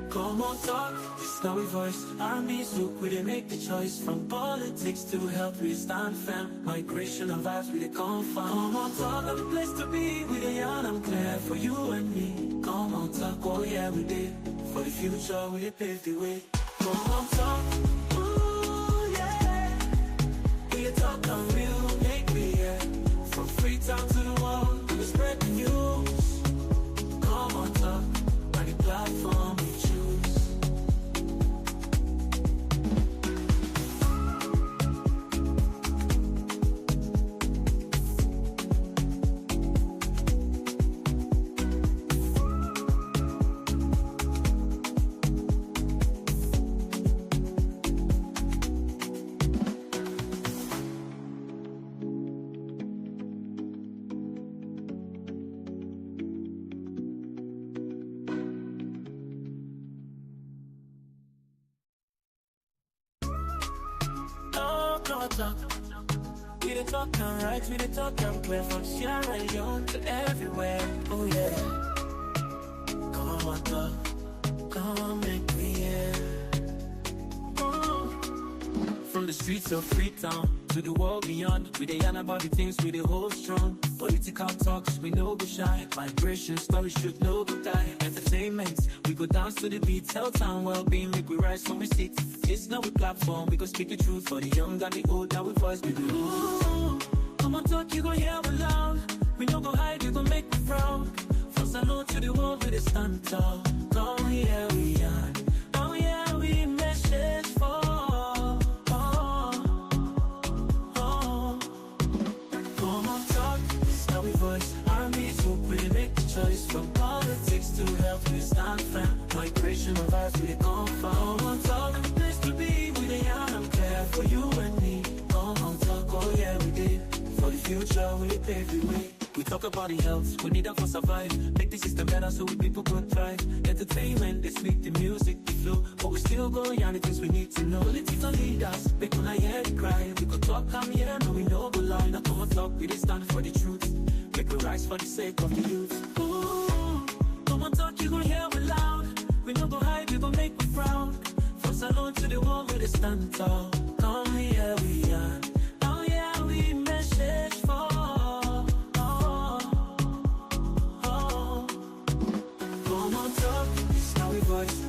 Come on talk, this now we voice. Armies look, we they make the choice. From politics to health, we stand firm. Migration of vibes, we they confirm. Come on talk, the place to be. We the young and clear for you and me. Come on talk, oh yeah we did. For the future, we pave the way. Come on talk, ooh yeah. We talk and we'll make me hear. From Freetown to the world, we spread the news. Come on talk, on the platform we choose. Talk. We the talk and right, we the talk and clear. From Sierra Leone to everywhere. Oh yeah. Come on talk, come on make me hear. From the streets of Freetown to the world beyond, we the yarn about the things we the hold strong. Political talks, we know go shy. Migration stories should know go die. Entertainment, we go go dance to the beat, tell town well-being, make we rise from we seat. It's not we platform, we go speak the truth for the young and the old, that we voice be the ooh. Come on, talk, you go hear we loud. We no go hide, you go make me proud. From salon to the world, we dey stand tall. Come here we are. Oh yeah, we message for. Komon-Tok, it's how we voice. Armies who we make the choice from politics to help we stand firm. Migration of ours, we dey come from. Komon-Tok, the place to be, we dey yarn and care for you and me. Komon-Tok, oh yeah, we did. For the future, we pave the way. We talk about the health, we need them for survive. Make the system better so we people could thrive. Entertainment, they speak the music, the flow. But we still go yarn the things we need to know. Political leaders, make when I hear the cry. We could talk, come here, no we know go lie. Now Komon-Tok, we dey stand for the truth. Make we rise for the sake of the youth. Ooh, Komon-Tok, you gon' hear we loud. We no go hide, we gon' make we proud. From salon to the wall, we dey stand tall. Come here, we are. Oh yeah, we message for.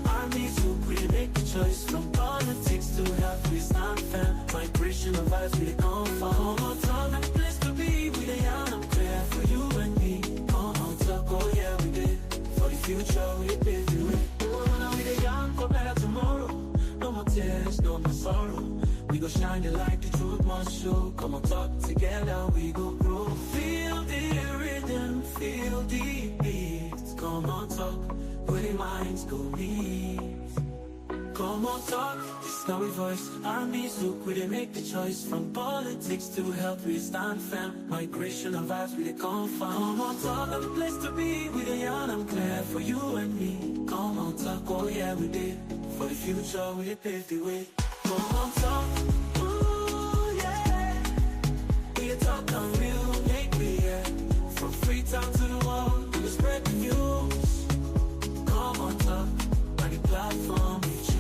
Armies who we make the choice from politics to help we stand firm. Migration of ours, we come from. Komon-Tok, the place to be, we dey yarn and clear for you and me. Komon-Tok, oh yeah, we did. For the future, we pave the way. Oh, now we dey yarn for better tomorrow. No more tears, no more sorrow. We go shine the light, the truth must show. Komon-Tok, together we go grow. Feel the rhythm, feel the beat. Komon-Tok, where the minds go meet. Komon-Tok, this how we voice. Armies look, we they make the choice. From politics to help we stand firm. Migration of vibes, we they come from. Komon-Tok, the place to be. We they yarn and clear for you and me. Komon-Tok, oh yeah, we did. For the future, we they pave the way. Komon-Tok, ooh yeah. We they talk and real, make we hear. From Freetown to the world, we spread the news. Komon-Tok, by the platform we choose.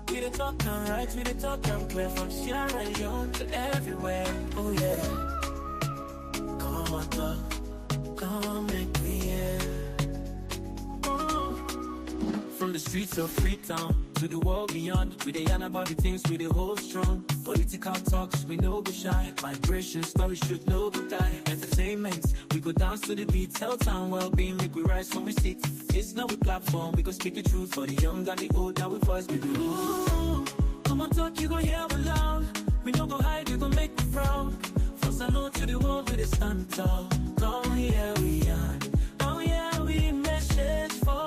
We the talk and right, we the talk and clear. From Sierra Leone to everywhere, oh yeah. Komon-Tok, come make me hear. From the streets of Freetown to the world beyond, we dey yarn about the things we dey hold strong. Political talks, we know go shy. Migration stories should know go die. Entertainment, we go dance to the beat. Tell town well-being, make we rise from we seat. It's not we platform, we go speak the truth for the young and the old, that we voice be the ooh. Komon-Tok, you go hear we loud. We no go hide, you go make me proud. From salon to the world, we dey stand tall. Come here we are. Oh yeah, we message for.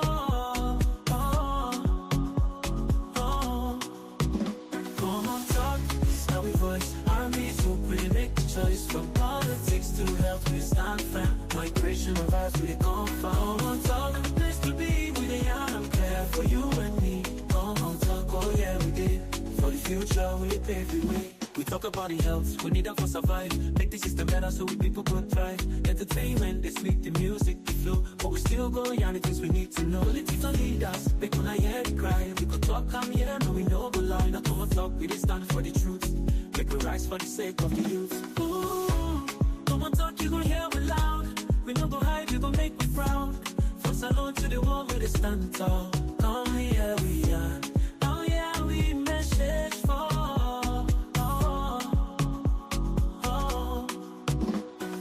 Komon-Tok, it's how we voice. Armies who we make the choice. From politics to help we stand firm. Migration of ours, we come from. Komon-Tok, the place to be, we dey yarn and care for you and me. Komon-Tok, oh yeah, we did. For the future, we pave the way. We talk about the health, we need them for survive. Make the system better so we people could thrive. Entertainment, they speak the music, the flow. But we still go yarn the things we need to know. Political leaders, make when I hear the cry. We could talk, come here, no we know go lie. Now Komon-Tok, we dey stand for the truth. Make we rise for the sake of the youth. Ooh, Komon-Tok, you gon' hear we loud. We no go hide, you gon' make me proud. From salon to the world, we dey stand tall. Come here we are. Oh yeah, we message for.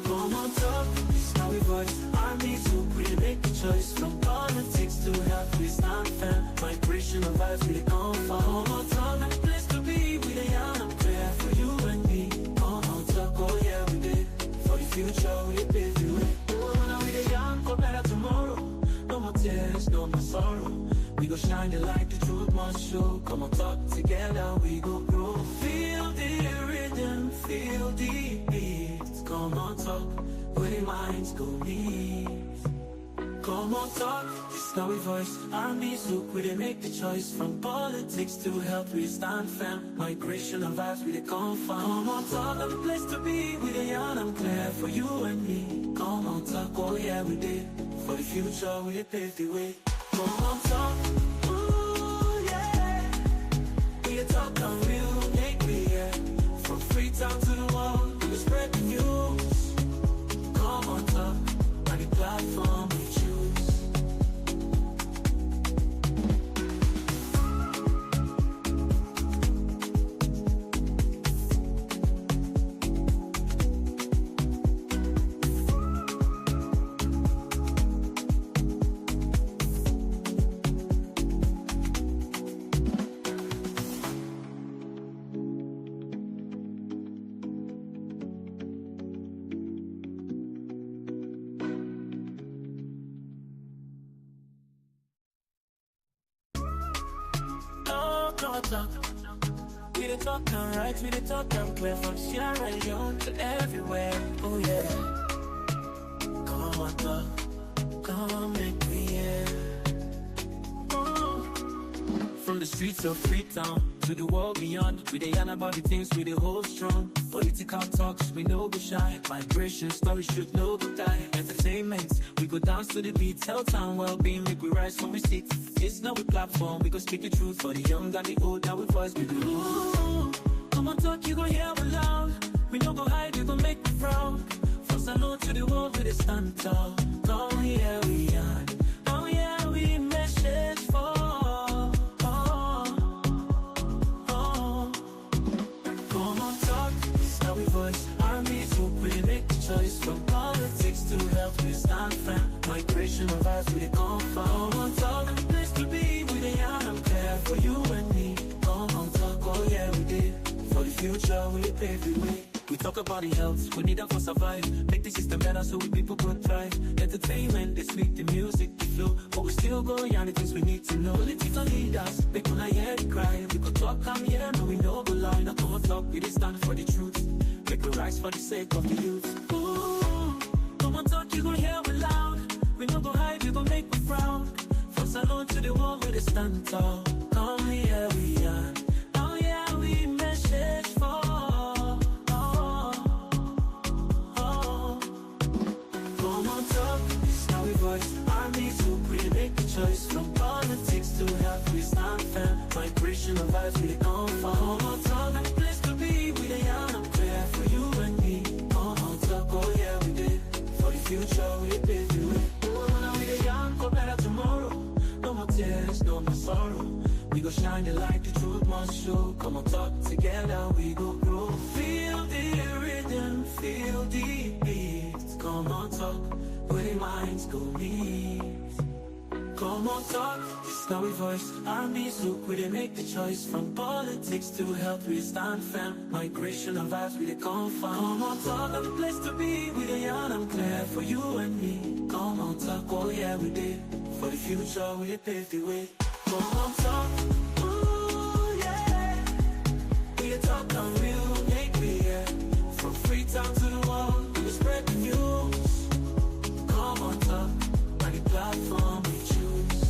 Komon-Tok, it's how we voice. Armies who we make the choice. From politics to help we stand firm. Migration of vibes, we dey come from. Komon-Tok, the place to be, we dey yarn and clear for you and me. Komon-Tok, oh yeah, we did. For the future, we pave the way. Oh, now we dey yarn for better tomorrow. No more tears, no more sorrow. We go shine the light, the truth must show. Komon-Tok, together we go grow. Feel the rhythm, feel the beat. Come Komon-Tok, where the minds go meet. Komon-Tok, it's how we voice armies look, we they make the choice from politics to health, we stand firm. Migration and vibes, we they confirm. Komon-Tok, the place to be, we they young and clear for you and me. Komon-Tok, oh yeah, we did. For the future, we they pave the way. Komon-Tok, ooh yeah. We they talk and we'll make we hear. From Freetown to the world, we will spread the news. Komon-Tok, on the platform we choose. Komon-Tok, we the talk and right, we the talk and clear from Sierra Leone to everywhere. Oh yeah, Komon-Tok, come make me hear. From the streets of Freetown to the world beyond, we dey yarn about the things we dey hold strong. Political talks, we no go shy. Migration stories should no go die. Entertainment, we go dance to the beat. Health and well-being, make we rise from we seat. It's not a platform, we go speak the truth for the young and the old. Now we voice we do. Komon-Tok, you go hear we loud. We no go hide, we go make we proud. From Salon to the world, we dey stand tall. Come here we are. Oh yeah, we message for. Choice from politics to health, we stand firm. Migration of vibes, we dey confirm. Komon-Tok, the place to be, we dey young and care for you and me. Komon-Tok, oh yeah, we did. For the future, we pave the way. We talk about the health, we need them for survive. Make the system better so we people could thrive. Entertainment, the sweet, the music, the flow. But we still go young, the things we need to know. Political leaders, make when I hear the cry. We could talk, come here, no, we know go lie. Now Komon-Tok, we dey stand for the truth. Make we rise for the sake of the youth. Ooh, Komon-Tok, you gon' hear we loud. We no go hide, we gon' make we proud. From Salon to the world, we dey stand tall. Come here we are. Oh yeah, we message for. Komon-Tok, it's how we voice armies who we make the choice. From politics to health, we stand firm. Migration of vibes, we dey confirm. Komon-Ok, the place to be, we dey young and clear for you and me. Komon-Tok, oh yeah, we did. For the future, we pave the way. Oh, now we dey young for better tomorrow. No more tears, no more sorrow. We go shine the light, the truth must show. Komon-Tok, together we go grow. Feel the rhythm, feel the beat. Komon-Tok, where the minds go meet. Komon-Tok, it's how we voice armies look, we they make the choice. From politics to health, we stand firm. Migration and vibes, we they confirm. Komon-Tok, the place to be, we they young and clear for you and me. Komon-Tok, oh yeah, we did. For the future, we they pave the way. Komon-Tok, ooh yeah. We they talk and we'll make we hear. From Freetown to the world, we will spread the news. Komon-Tok, on the platform we choose.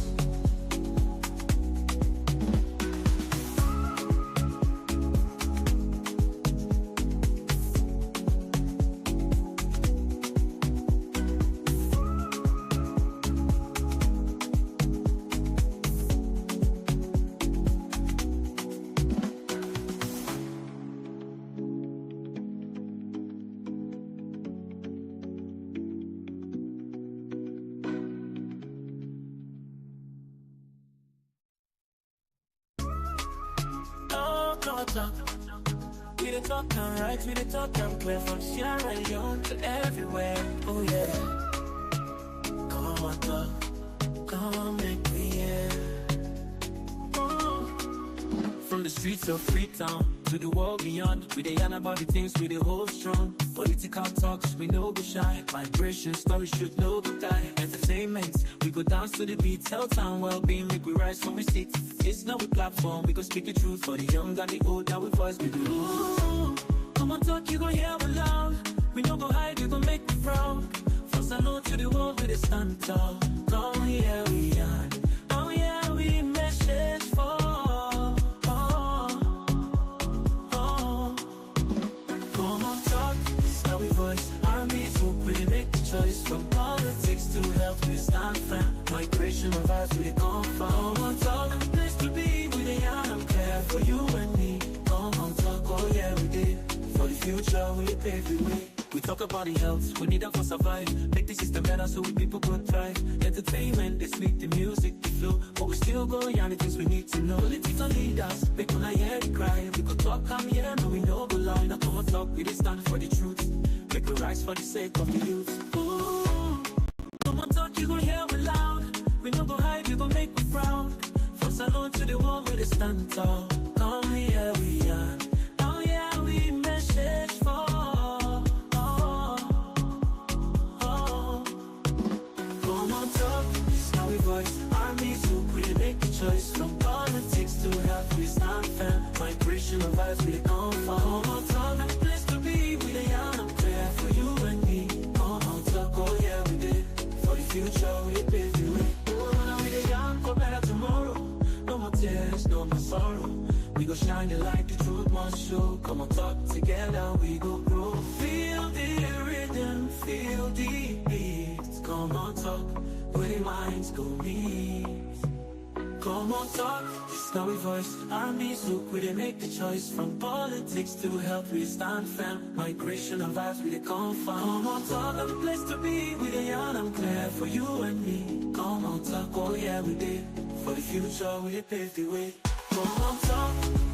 Komon-Tok, we the talk and right, we the talk and clear. From Sierra Leone to everywhere, oh yeah. Komon-Tok, come make me hear. From the streets of Freetown to the world beyond, we dey yarn about the things we dey hold strong. Political talks, we no go shy. Migration stories should no go die. Entertainment, we go dance to the beat. Health and well-being, make we rise from we seat. It's not a platform, we go speak the truth for the young and the old. Now we voice we do. Komon-Tok, you gon' hear we loud. We no go hide, we gon' make me proud. From salon to the world, we dey stand tall. Oh yeah, we are. Oh yeah, we message for. Komon-Tok, it's how we voice. Armies hope we make the choice. From politics to health, we stand firm. Migration of us, we come from. Komon-Tok, place to be with the young. Care for you and me. Komon-Tok, oh yeah, we did. For the future, we pave the way. We talk about the health, we need them for survive. Make the system better so we people could thrive. Entertainment, they speak the music, the flow. But we still go on the things we need to know. Political leaders, make una hear the cry. We could talk, come here, no we know go lie. Now Komon-Tok, we dey stand for the truth. Make we rise for the sake of the youth. Ooh, Komon-Tok, you gon' hear me loud. We no go hide, you gon' make me proud. From salon to the world, we dey stand tall. Come here, we are. Oh yeah, we message for. Armies who could make the choice. From politics to health, we stand firm. Migration of us, we come from. Komon-Tok, a place to be with the young. I'm clear for you and me. Komon-Tok, oh yeah, we did. For the future, we pave the way. Oh, now we the young, for better tomorrow. No more tears, no more sorrow. We go shine the light, the truth must show. Komon-Tok, together we go grow. Feel the rhythm, feel the beats. Komon-Tok, where the minds go meet. Komon-Tok, it's how we voice. Armies look, we they make the choice. From politics to health, we stand firm. Migration of vibes, we they come from. Komon-Tok, a place to be with the young. I'm clear for you and me. Komon-Tok, oh yeah, we did. For the future, we pave the way. Komon-Tok.